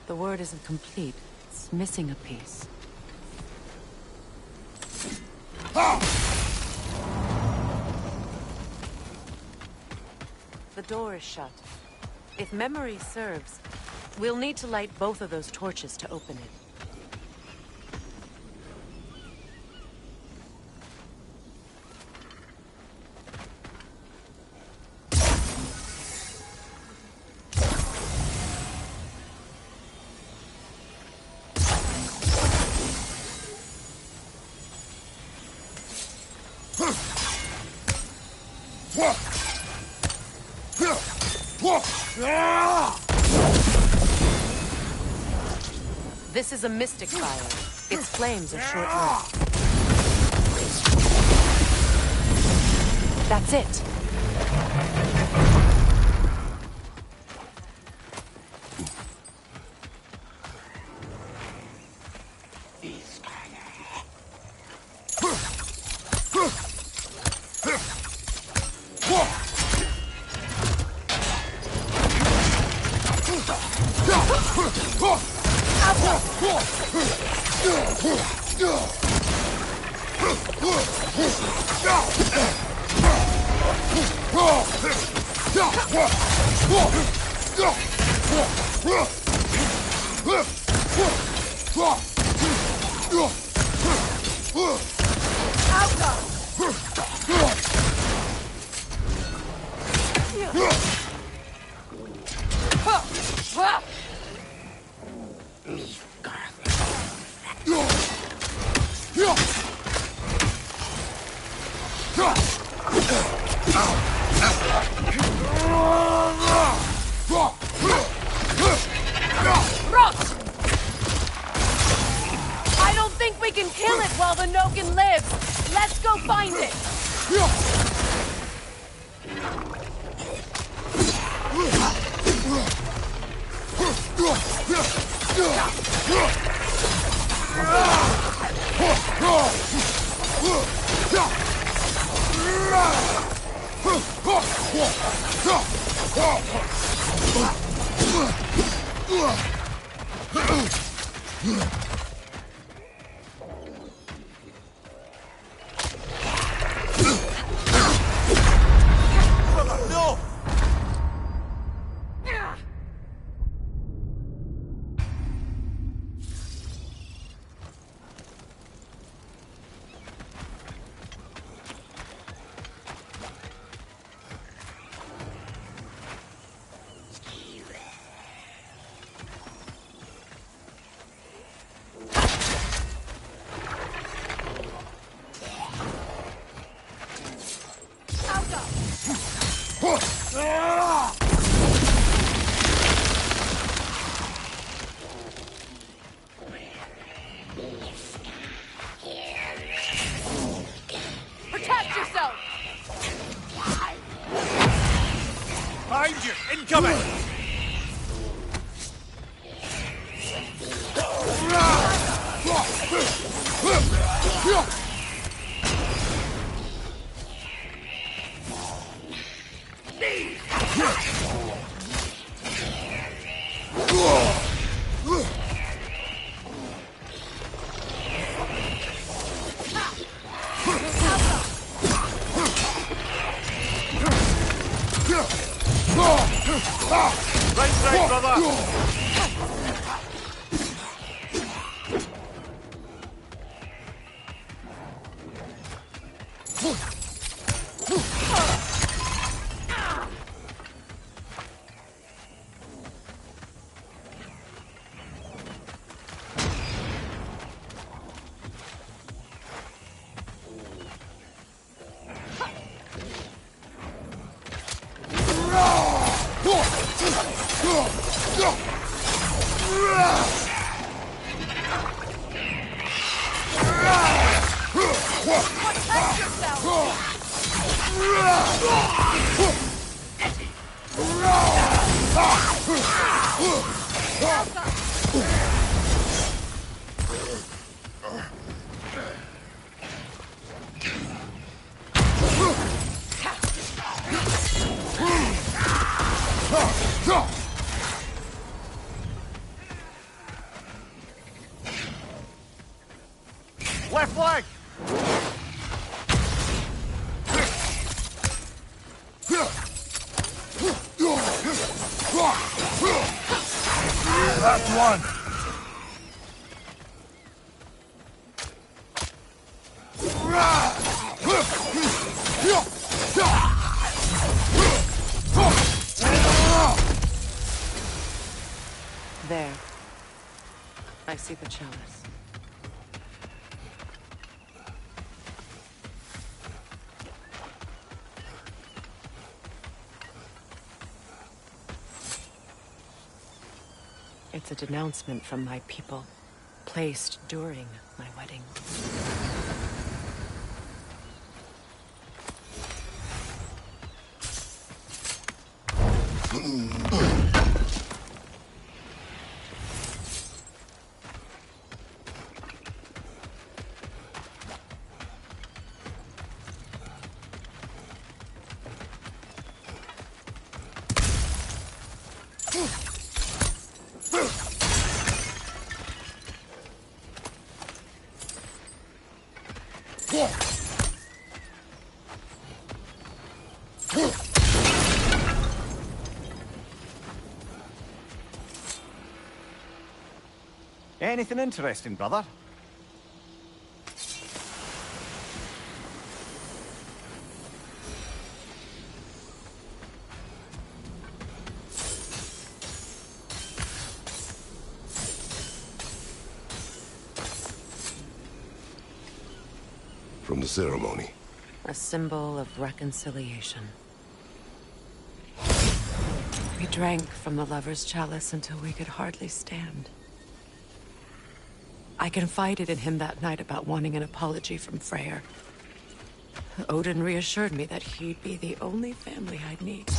The word isn't complete. It's missing a piece. The door is shut. If memory serves, we'll need to light both of those torches to open it. This is a mystic fire. Its flames are short-lived. That's it. I don't think we can kill it while the Nogan lives. Let's go find it. Protect yourself! Behind you! Incoming! Right side, brother! Left leg! Last one! There. I see the chalice. It's a denouncement from my people. placed during my wedding. Anything interesting, brother? From the ceremony. A symbol of reconciliation. We drank from the lover's chalice until we could hardly stand. I confided in him that night about wanting an apology from Freyr. Odin reassured me that he'd be the only family I'd need.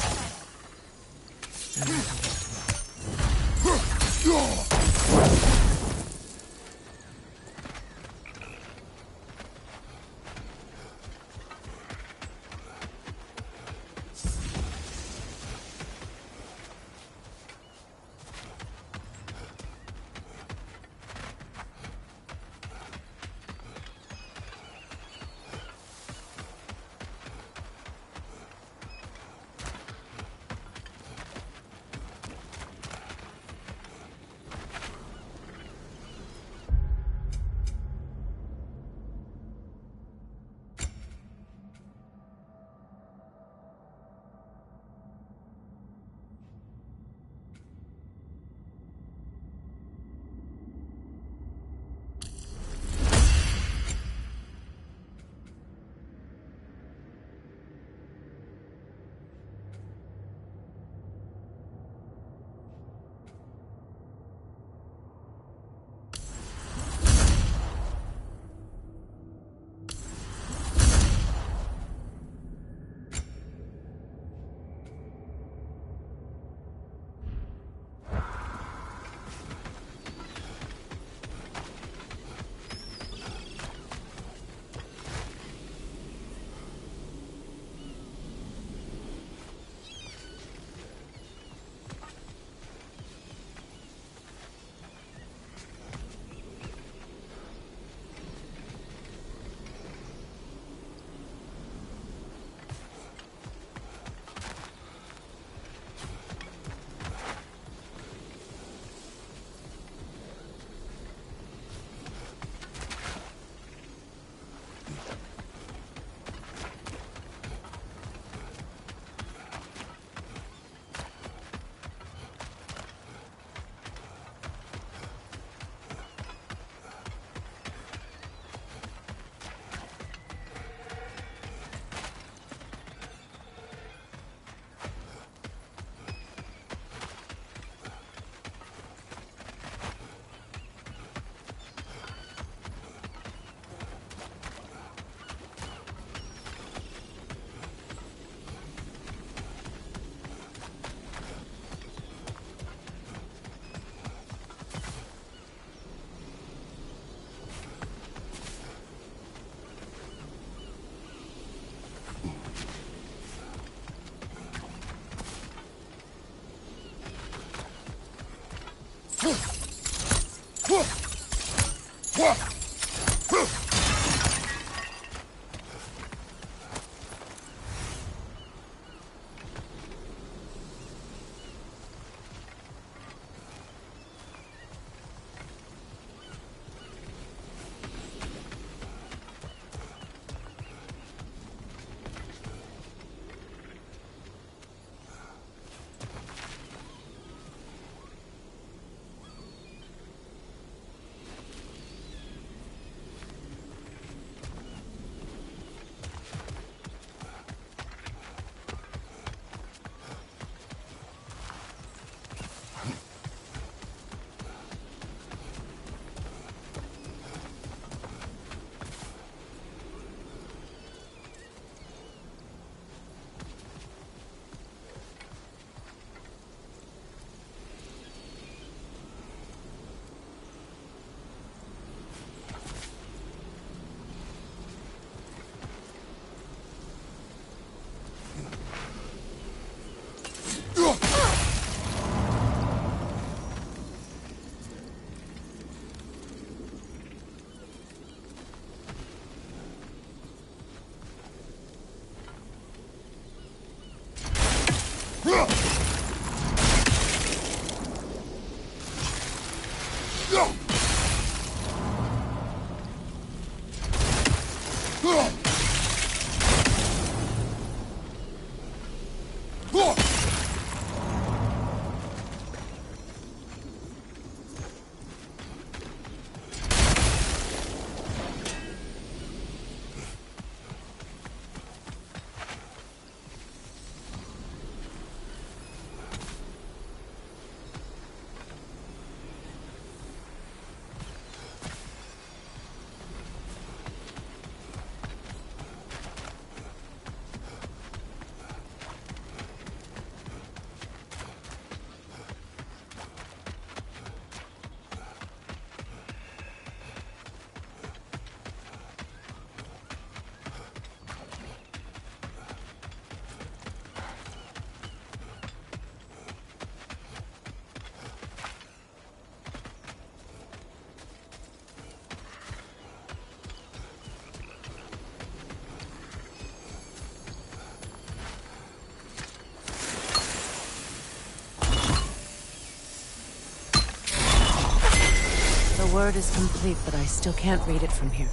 The word is complete, but I still can't read it from here.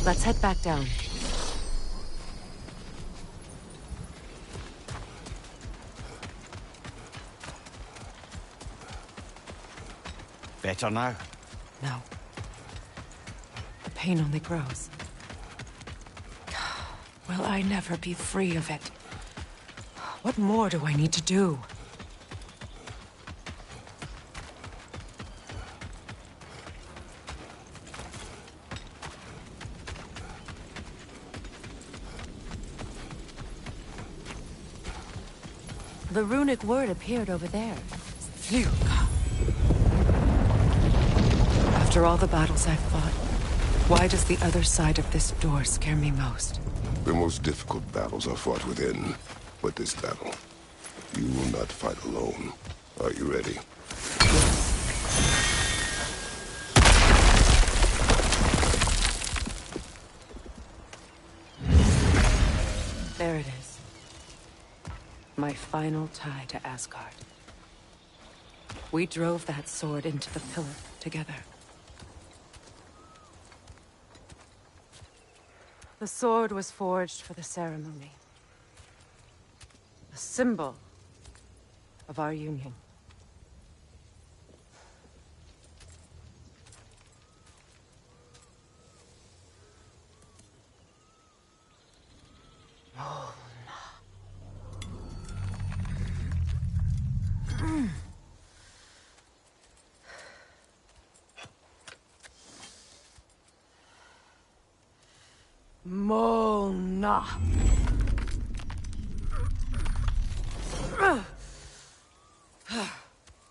Let's head back down. Better now? No. The pain only grows. Will I never be free of it? What more do I need to do? The runic word appeared over there. Phew. After all the battles I've fought, why does the other side of this door scare me most? The most difficult battles are fought within. But this battle, you will not fight alone. Are you ready? There it is. My final tie to Asgard. We drove that sword into the pillar together. The sword was forged for the ceremony. A symbol of our union. Mona.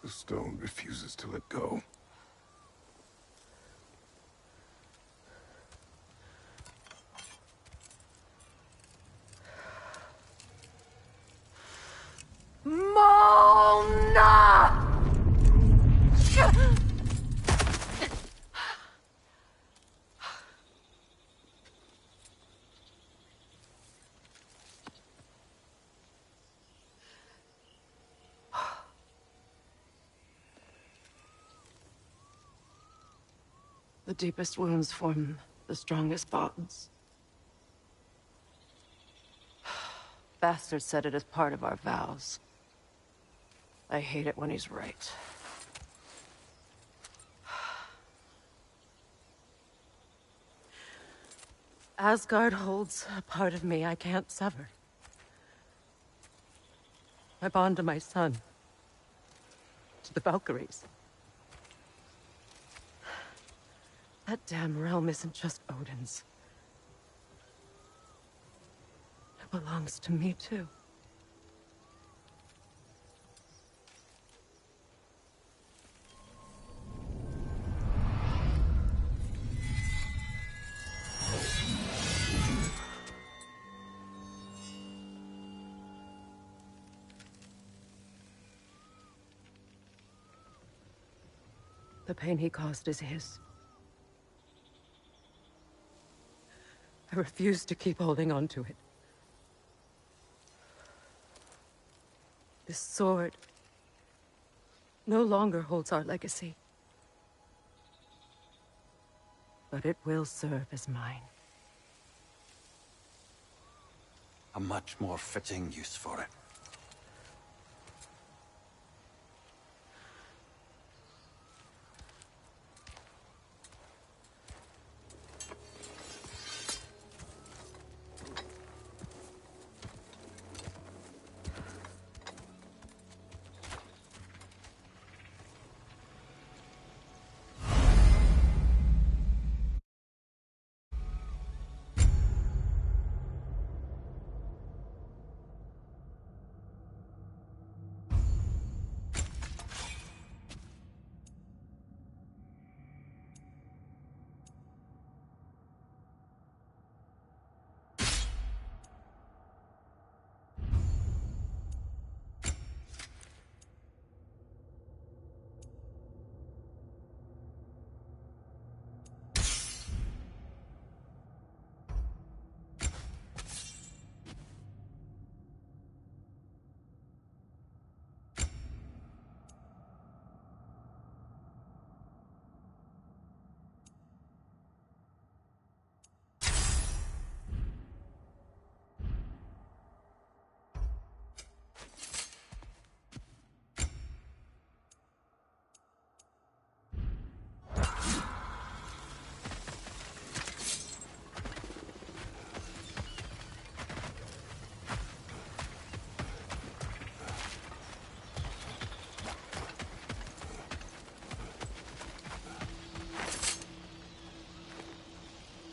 The stone refuses to let go. Mona! The deepest wounds form the strongest bonds. Bastard said it as part of our vows. I hate it when he's right. Asgard holds a part of me I can't sever. I bond to my son. To the Valkyries. That damn realm isn't just Odin's. It belongs to me, too. The pain he caused is his. I refuse to keep holding on to it. This sword no longer holds our legacy. but it will serve as mine. A much more fitting use for it.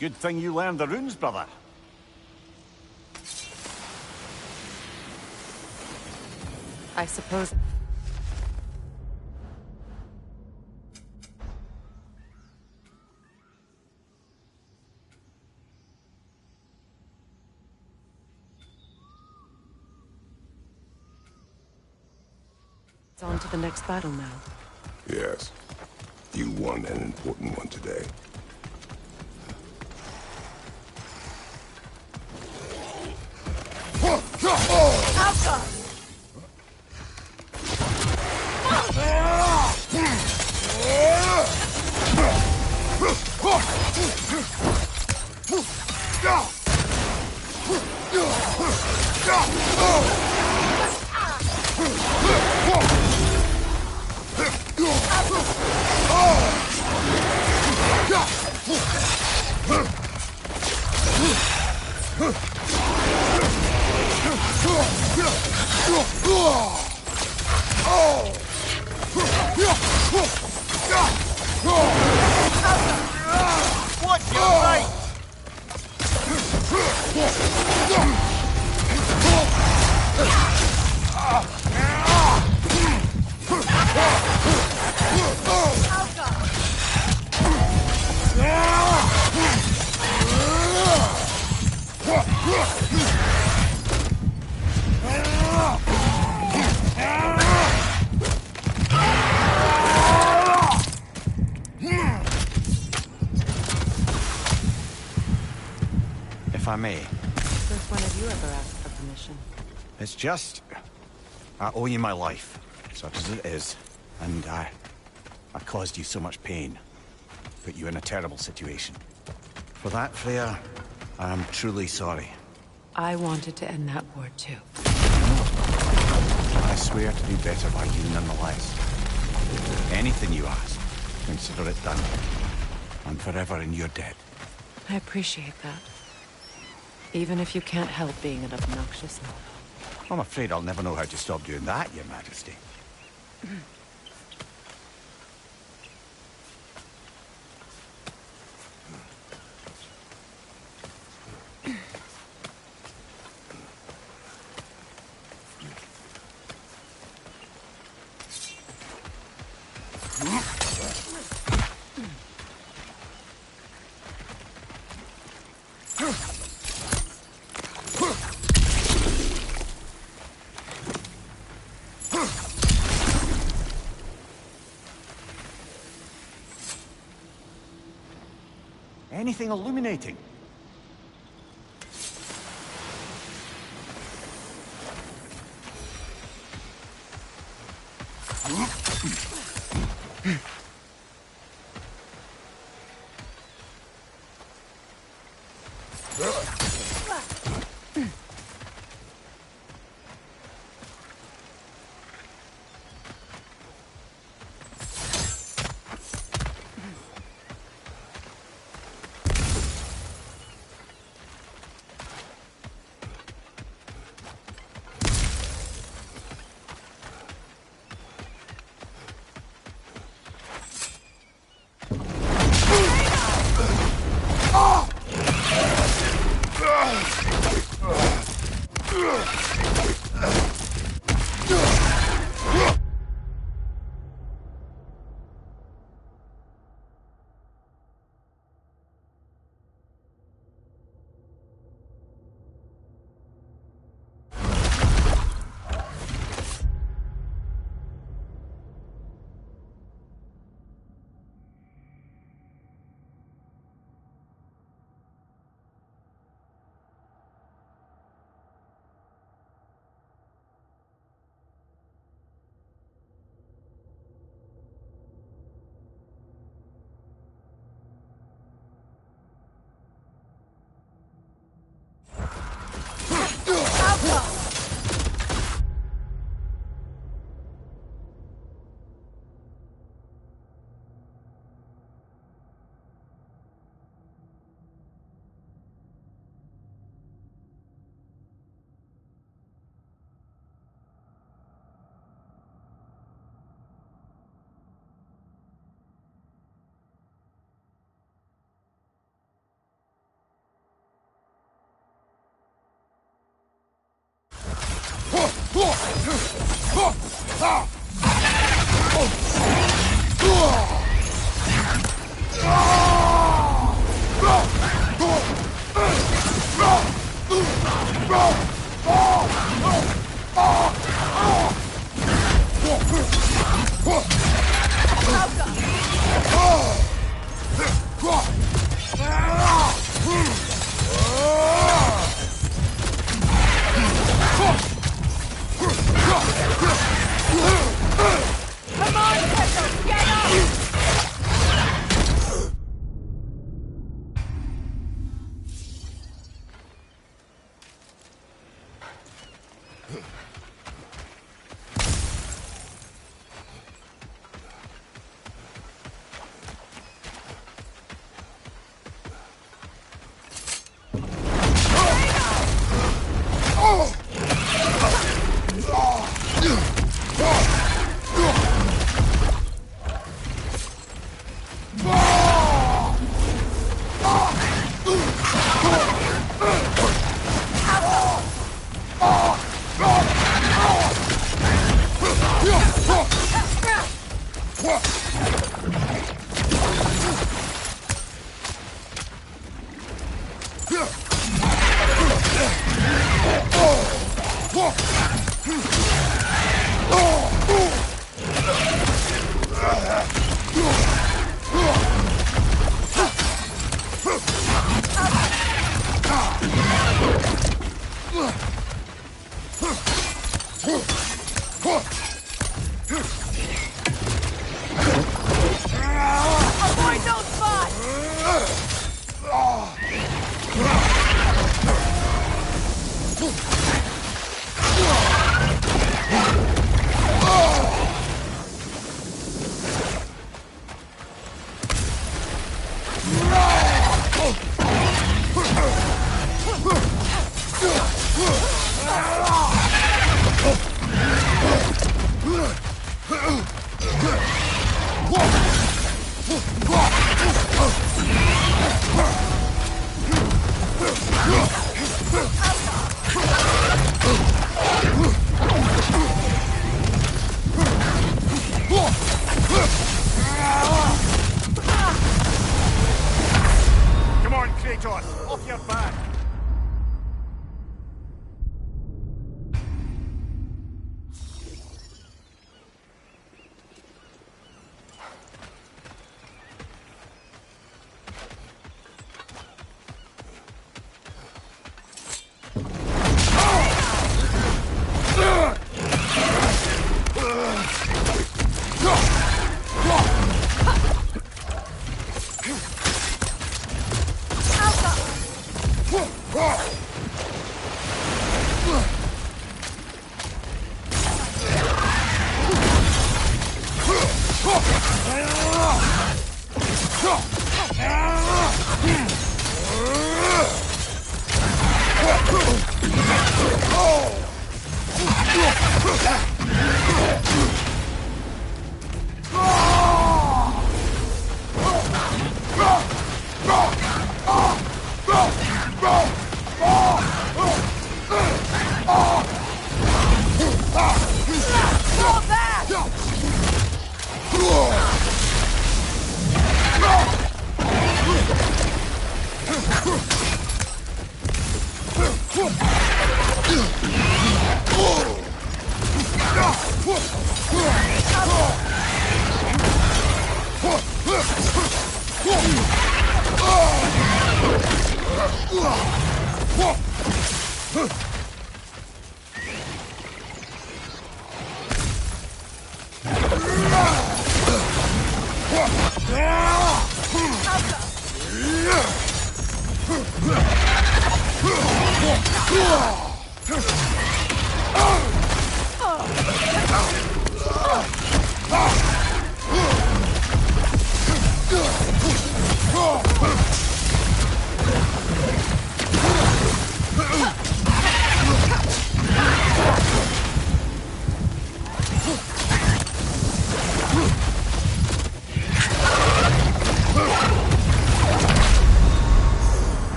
Good thing you learned the runes, brother. I suppose... It's on to the next battle now. Yes. You won an important one today. What's your right? If I may. Since when have you ever asked for permission? It's just... I owe you my life, such as it is. And I caused you so much pain. Put you in a terrible situation. For that, Freya, I am truly sorry. I wanted to end that war too. I swear to do better by you nonetheless. Anything you ask, consider it done. I'm forever in your debt. I appreciate that. Even if you can't help being an obnoxious lover. I'm afraid I'll never know how to stop doing that, Your Majesty. Anything illuminating?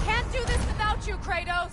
Can't do this without you, Kratos!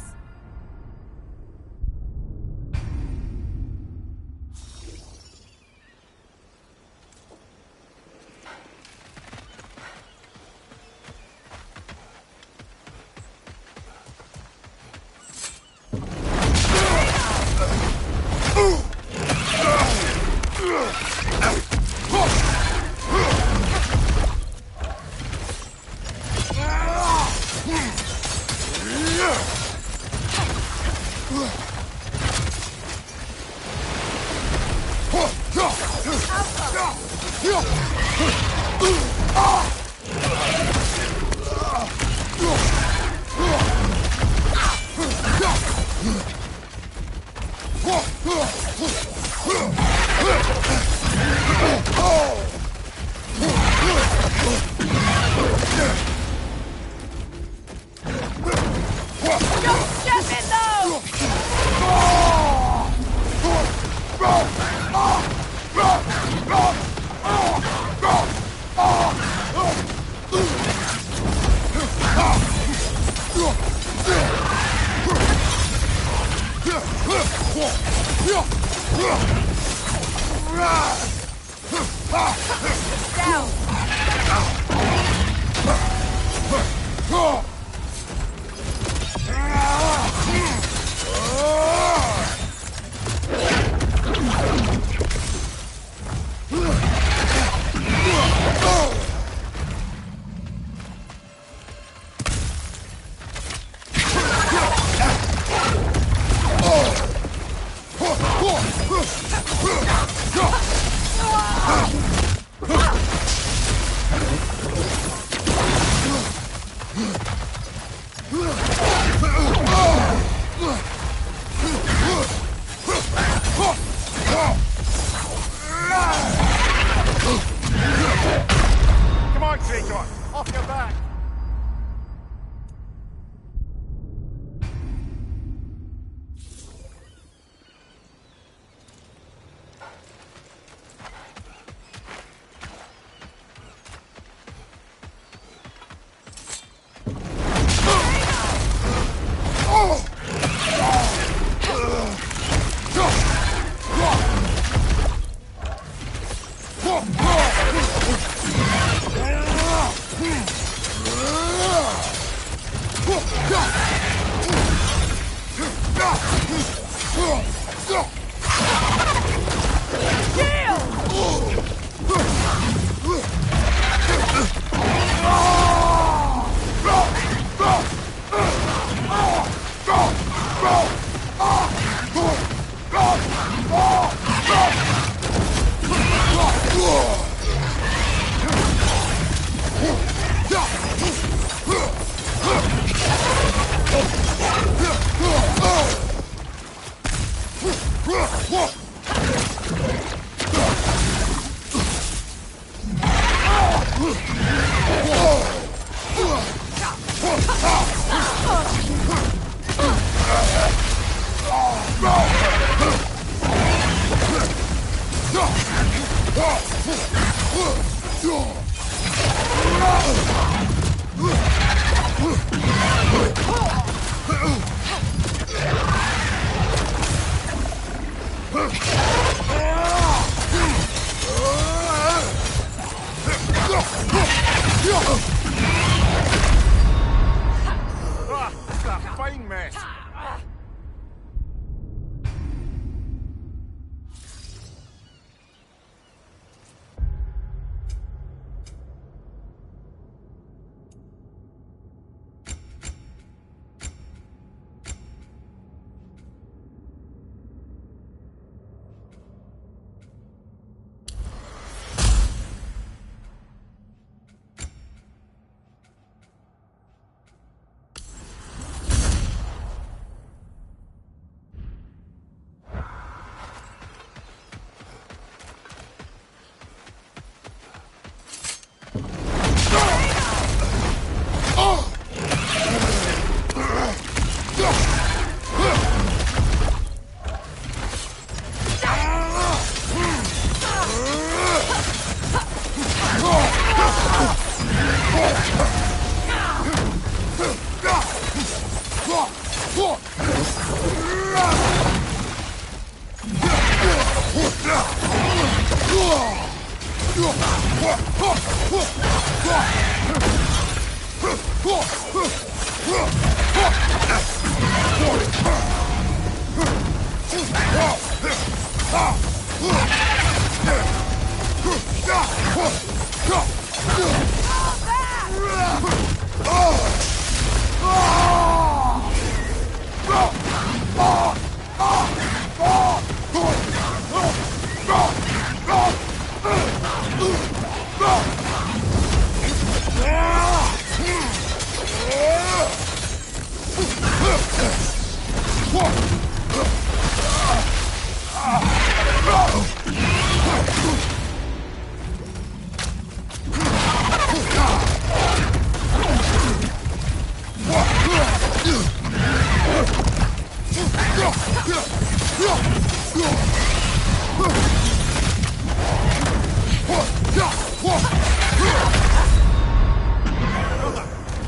Come on, Kratos! Off your back!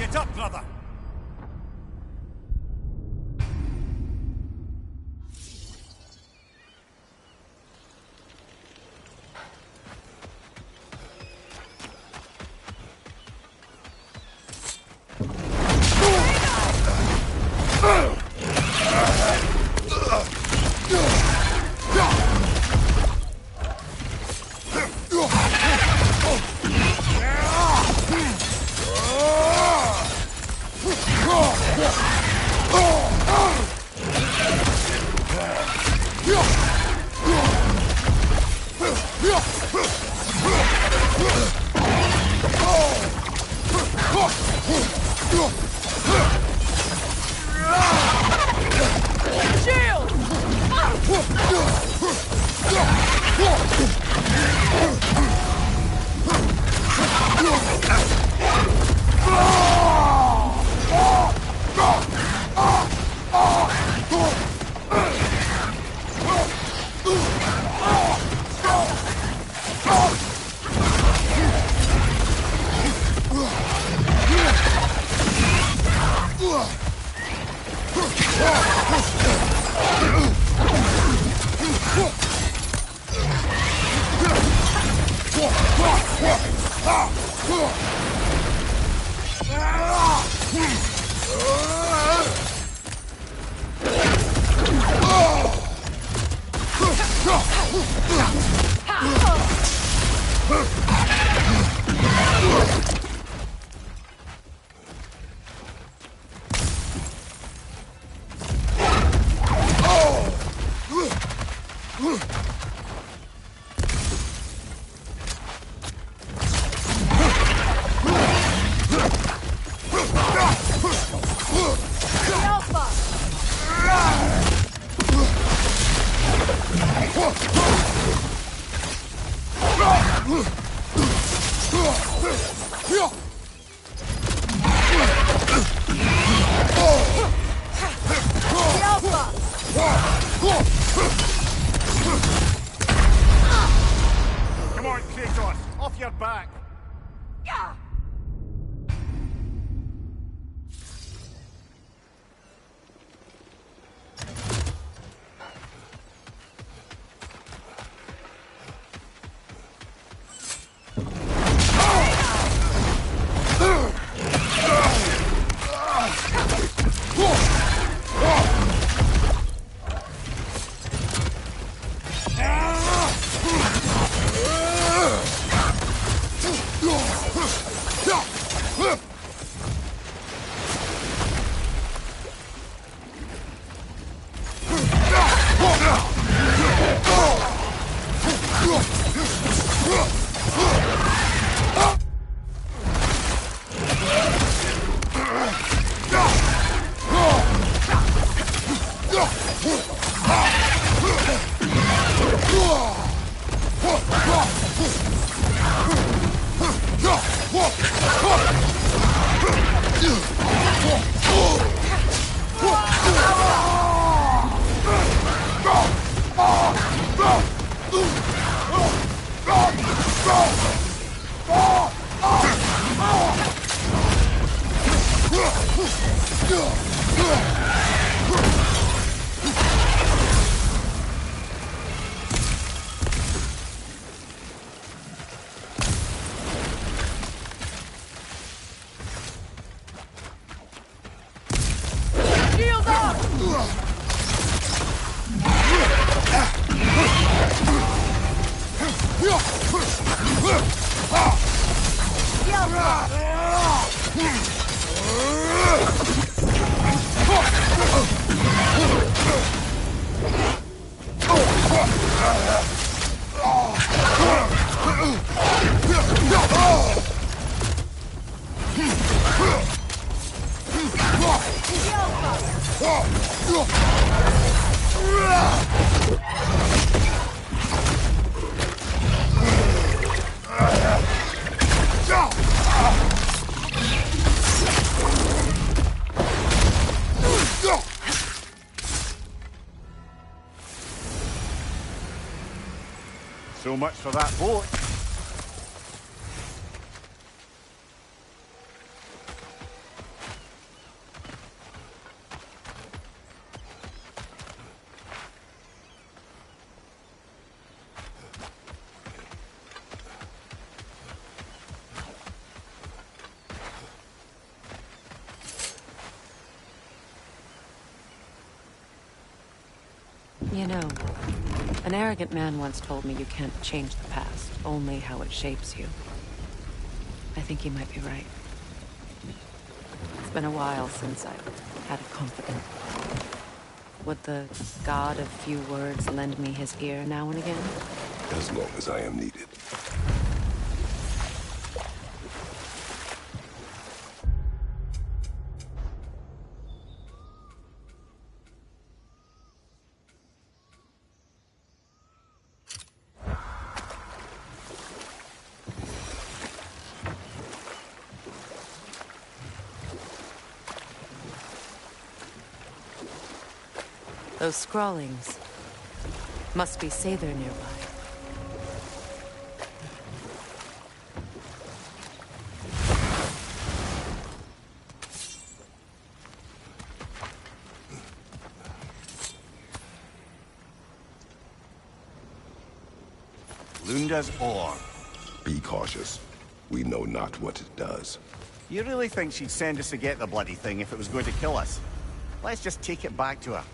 Get up, brother! Come on, Kratos! Off your back! So much for that boat. You know, an arrogant man once told me you can't change the past, only how it shapes you. I think he might be right. It's been a while since I've had a confidant. Would the god of few words lend me his ear now and again? As long as I am needed. Those scrawlings must be Sather nearby. Lunda's ore. Be cautious. We know not what it does. You really think she'd send us to get the bloody thing if it was going to kill us? Let's just take it back to her.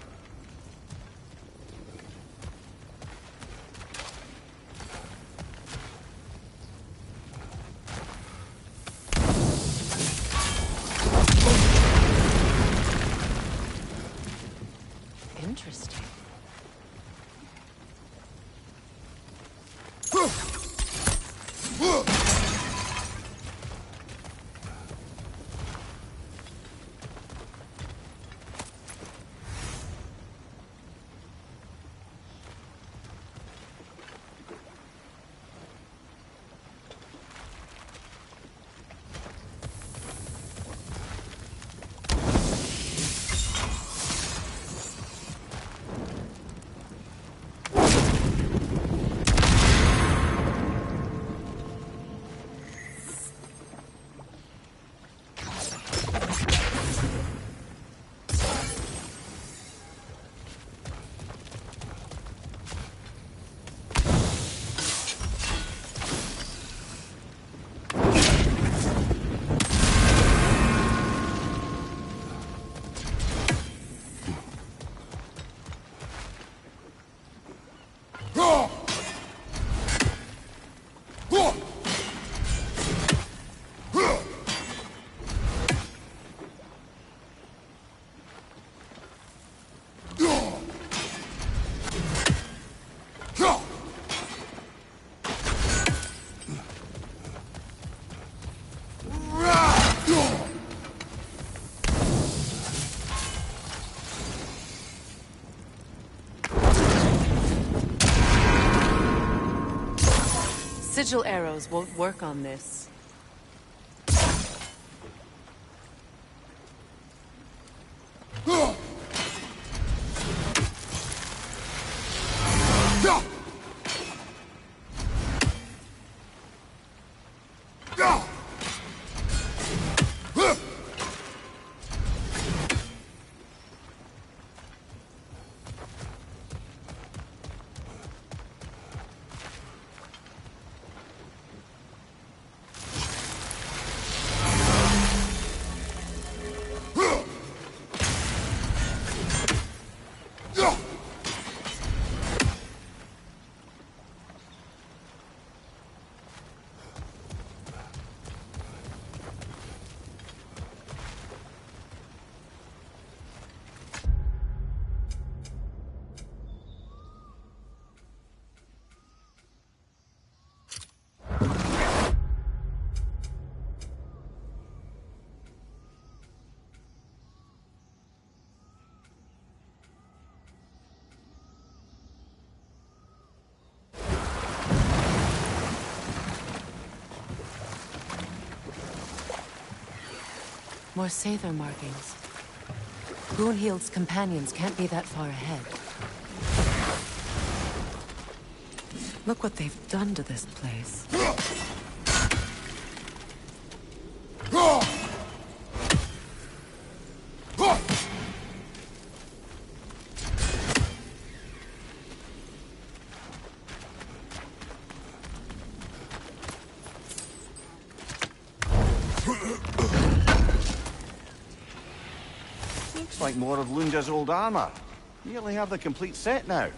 Interesting. Sigil arrows won't work on this. More Sather markings. Gunhild's companions can't be that far ahead. Look what they've done to this place. Looks like more of Lunda's old armor. Nearly have the complete set now.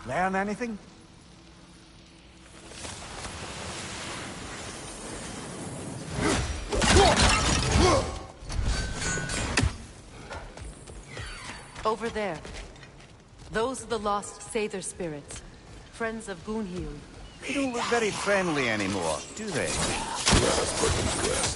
Learn anything? Over there. Those are the lost Sather spirits. Friends of Gunhild. They don't look very friendly anymore, do they? Let us put them to rest.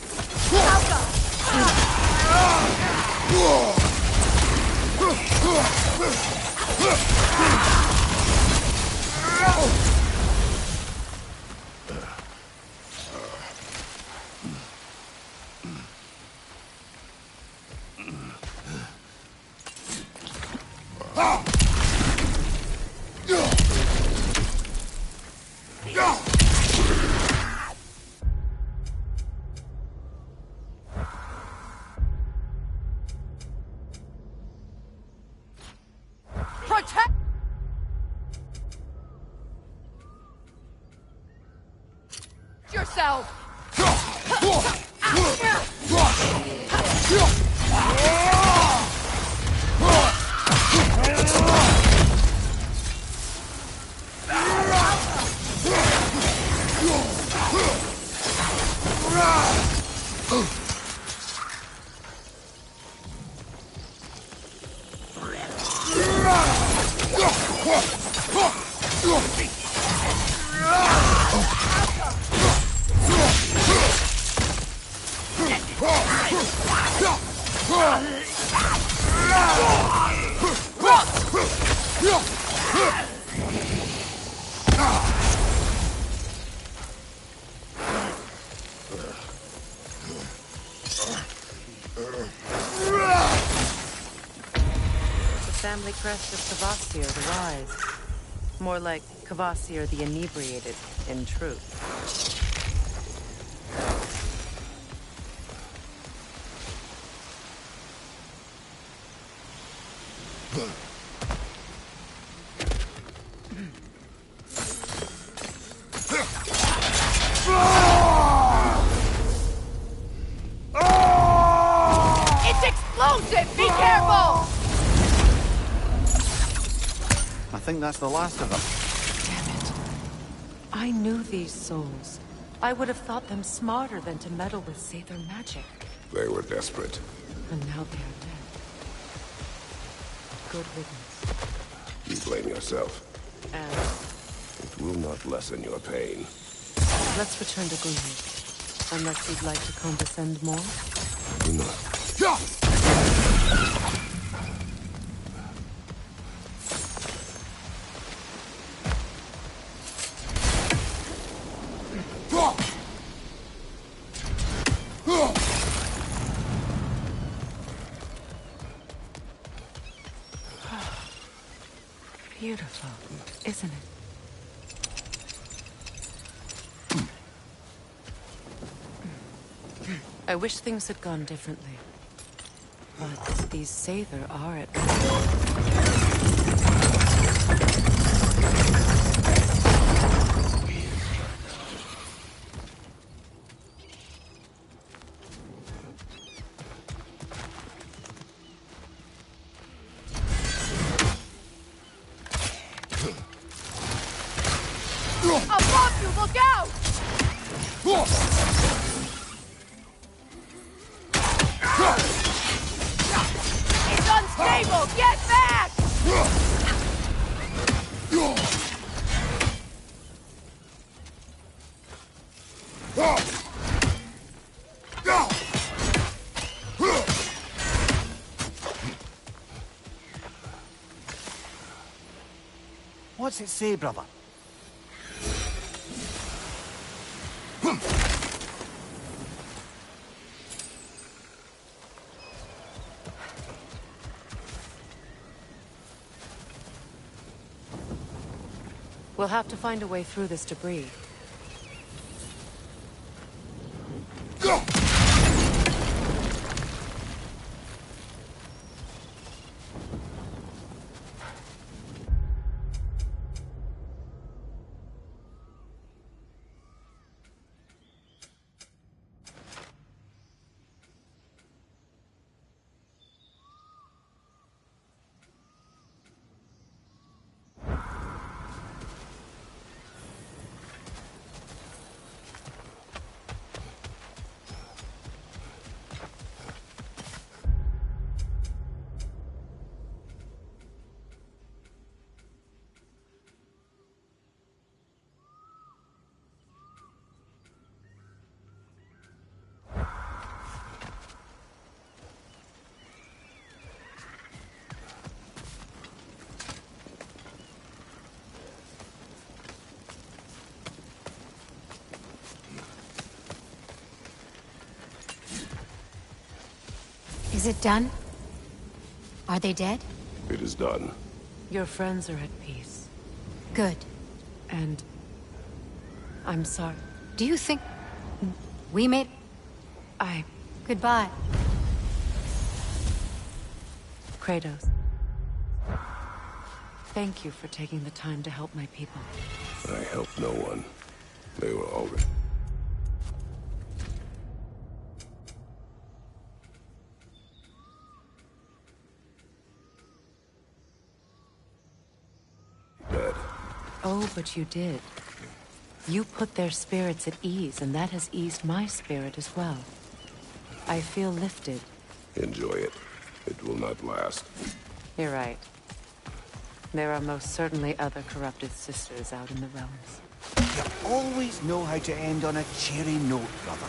Protect yourself! Family crest of Kvasir the Wise. More like Kvasir the Inebriated, in truth. It's explosive! Be careful! I think that's the last of them. Damn it. I knew these souls. I would have thought them smarter than to meddle with Sather magic. They were desperate. And now they are dead. Good riddance. You blame yourself. And It will not lessen your pain. let's return to Gunhild. Unless you'd like to condescend more? Do not. Beautiful, isn't it? I wish things had gone differently. But these Sather are at Above you, look out! It's unstable! Get back! What's it say, brother? We'll have to find a way through this debris. Is it done? Are they dead? It is done. Your friends are at peace. Good. And I'm sorry. Do you think we made... Goodbye. Kratos. Thank you for taking the time to help my people. I helped no one. They were already... dead. Oh, but you did. You put their spirits at ease, and that has eased my spirit as well. I feel lifted. Enjoy it. It will not last. You're right. There are most certainly other corrupted sisters out in the realms. You always know how to end on a cheery note, brother.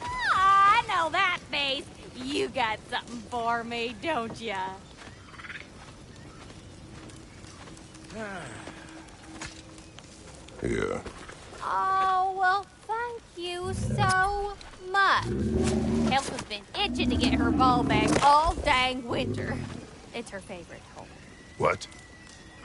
I know that face. You got something for me, don't ya? Here. Oh, well, thank you so much. Elsa's been itching to get her ball back all dang winter. It's her favorite home. What?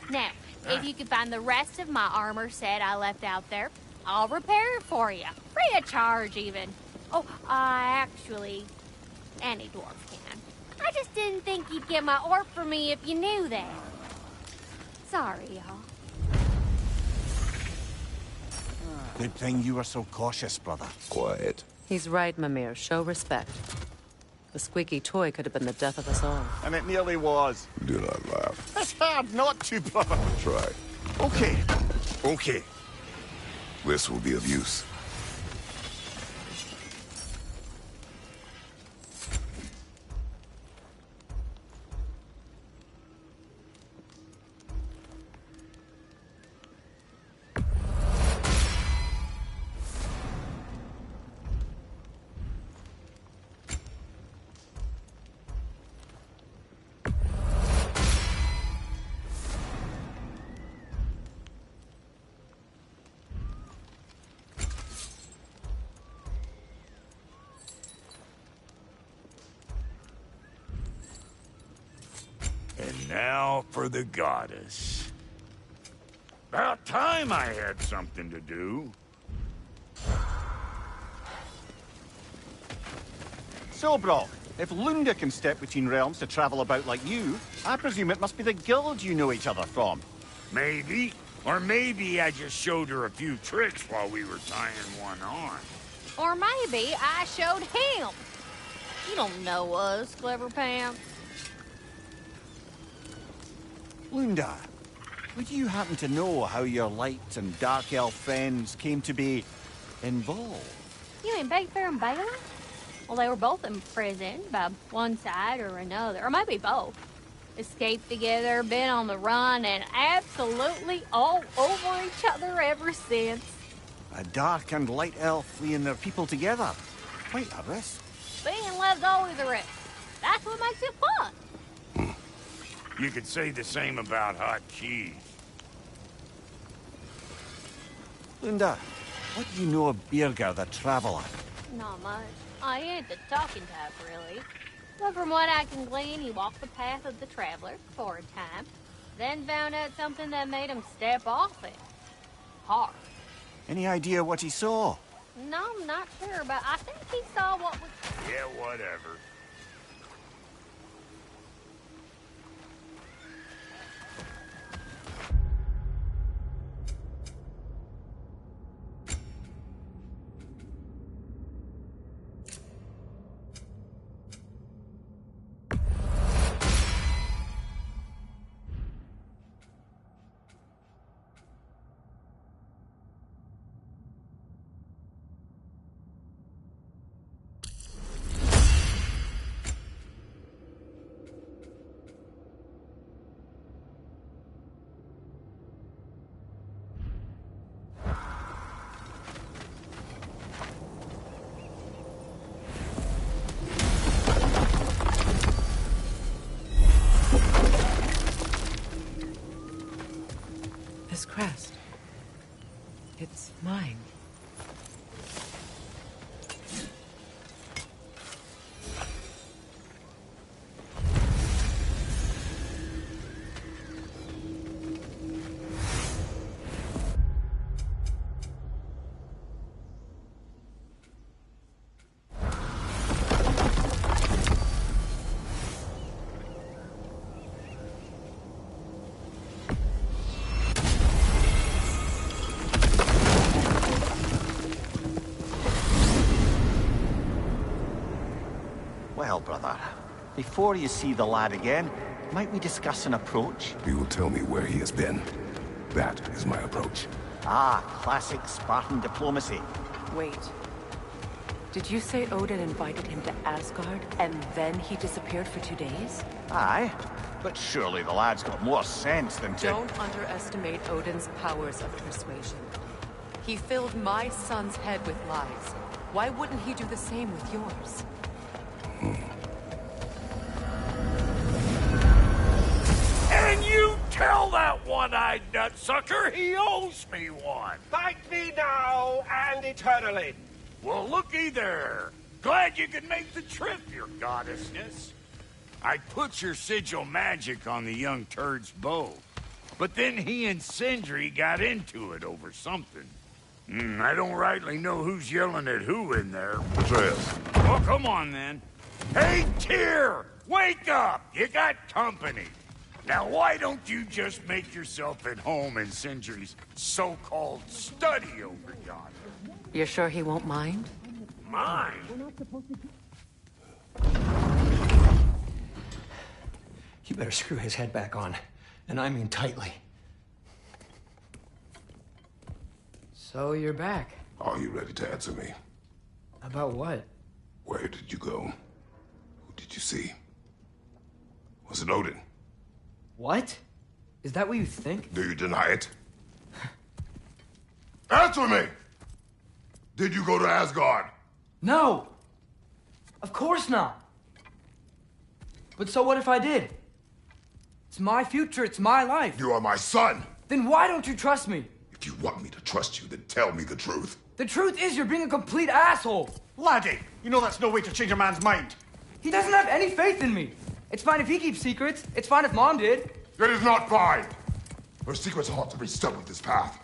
Now, if you could find the rest of my armor set I left out there, I'll repair it for you. Free of charge, even. Oh, actually, any dwarf can. I just didn't think you'd get my orb for me if you knew that. Sorry, y'all. Good thing you were so cautious, brother. Quiet. He's right, Mimir. Show respect. The squeaky toy could have been the death of us all. And it nearly was. Do not laugh. It's hard not to, brother. Try. Okay. Okay. This will be of use. And now for the goddess. About time I had something to do. So, Brock, if Lunda can step between realms to travel about like you, I presume it must be the guild you know each other from. Maybe. Or maybe I just showed her a few tricks while we were tying one on. Or maybe I showed him. You don't know us, Clever Pants. Lunda, would you happen to know how your light and dark elf friends came to be involved? You mean Big Bear and Bailey? Well, they were both in prison by one side or another, or maybe both. Escaped together, been on the run, and absolutely all over each other ever since. A dark and light elf fleeing their people together. Quite a risk. Being love's always a risk. That's what makes it fun. You could say the same about hot cheese. Lunda, what do you know of Birger the Traveler? Not much. I ain't the talking type, really. But from what I can glean, he walked the path of the traveler for a time, then found out something that made him step off it. Hard. Any idea what he saw? No, I'm not sure, but I think he saw what was... Yeah, whatever. This crest. It's mine. Well, brother, before you see the lad again, might we discuss an approach? He will tell me where he has been. That is my approach. Ah, classic Spartan diplomacy. Wait. Did you say Odin invited him to Asgard, and then he disappeared for 2 days? Aye, but surely the lad's got more sense than to... Don't underestimate Odin's powers of persuasion. He filled my son's head with lies. Why wouldn't he do the same with yours? And you tell that one-eyed nutsucker he owes me one. Fight me now and eternally. Well, looky there. Glad you could make the trip, your goddessness. I put your sigil magic on the young turd's bow, but then he and Sindri got into it over something. I don't rightly know who's yelling at who in there. Atreus. Oh, come on, then. Hey, Tyr! Wake up! You got company. Now, why don't you just make yourself at home in Sindri's so-called study over yonder? You're sure he won't mind? Mine? You better screw his head back on. And I mean tightly. So you're back. Are you ready to answer me? About what? Where did you go? Who did you see? Was it Odin? What? Is that what you think? Do you deny it? Answer me! Did you go to Asgard? No! Of course not! But so what if I did? It's my future, it's my life. You are my son! Then why don't you trust me? If you want me to trust you, then tell me the truth. The truth is you're being a complete asshole! Laddie, you know that's no way to change a man's mind. He doesn't have any faith in me. It's fine if he keeps secrets. It's fine if Mom did. It is not fine! Her secrets ought to be stuck with this path.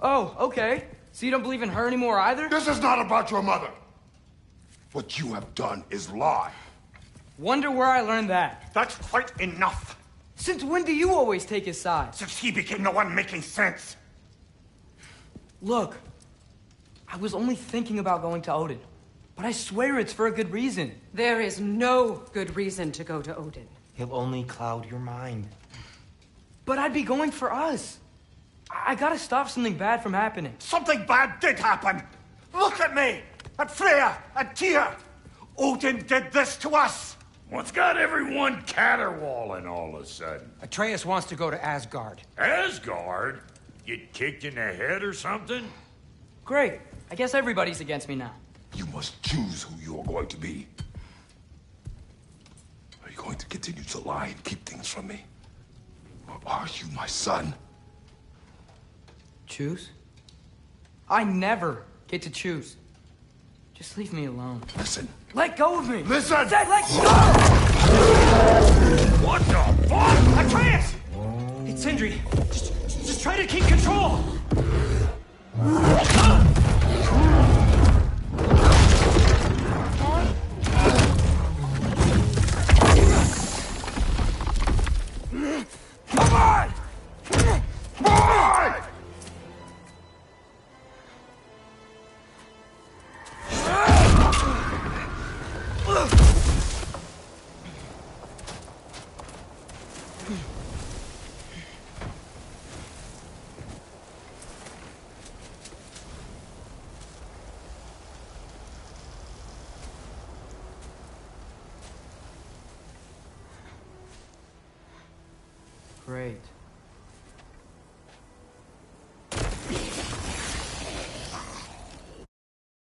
Oh, okay. So you don't believe in her anymore either? This is not about your mother. What you have done is lie. Wonder where I learned that. That's quite enough. Since when do you always take his side? Since he became the one making sense. Look, I was only thinking about going to Odin, but I swear it's for a good reason. There is no good reason to go to Odin. He'll only cloud your mind. But I'd be going for us. I gotta stop something bad from happening. Something bad did happen. Look at me, at Freya, at Tyr. Odin did this to us. What's got everyone caterwauling all of a sudden? Atreus wants to go to Asgard. Asgard? Get kicked in the head or something? Great. I guess everybody's against me now. You must choose who you are going to be. Are you going to continue to lie and keep things from me? Or are you my son? Choose? I never get to choose. Just leave me alone. Listen. Let go of me! Listen! Say, let go! What the fuck? Atreus! It's Sindri. Just try to keep control! Come on! Boy! Great.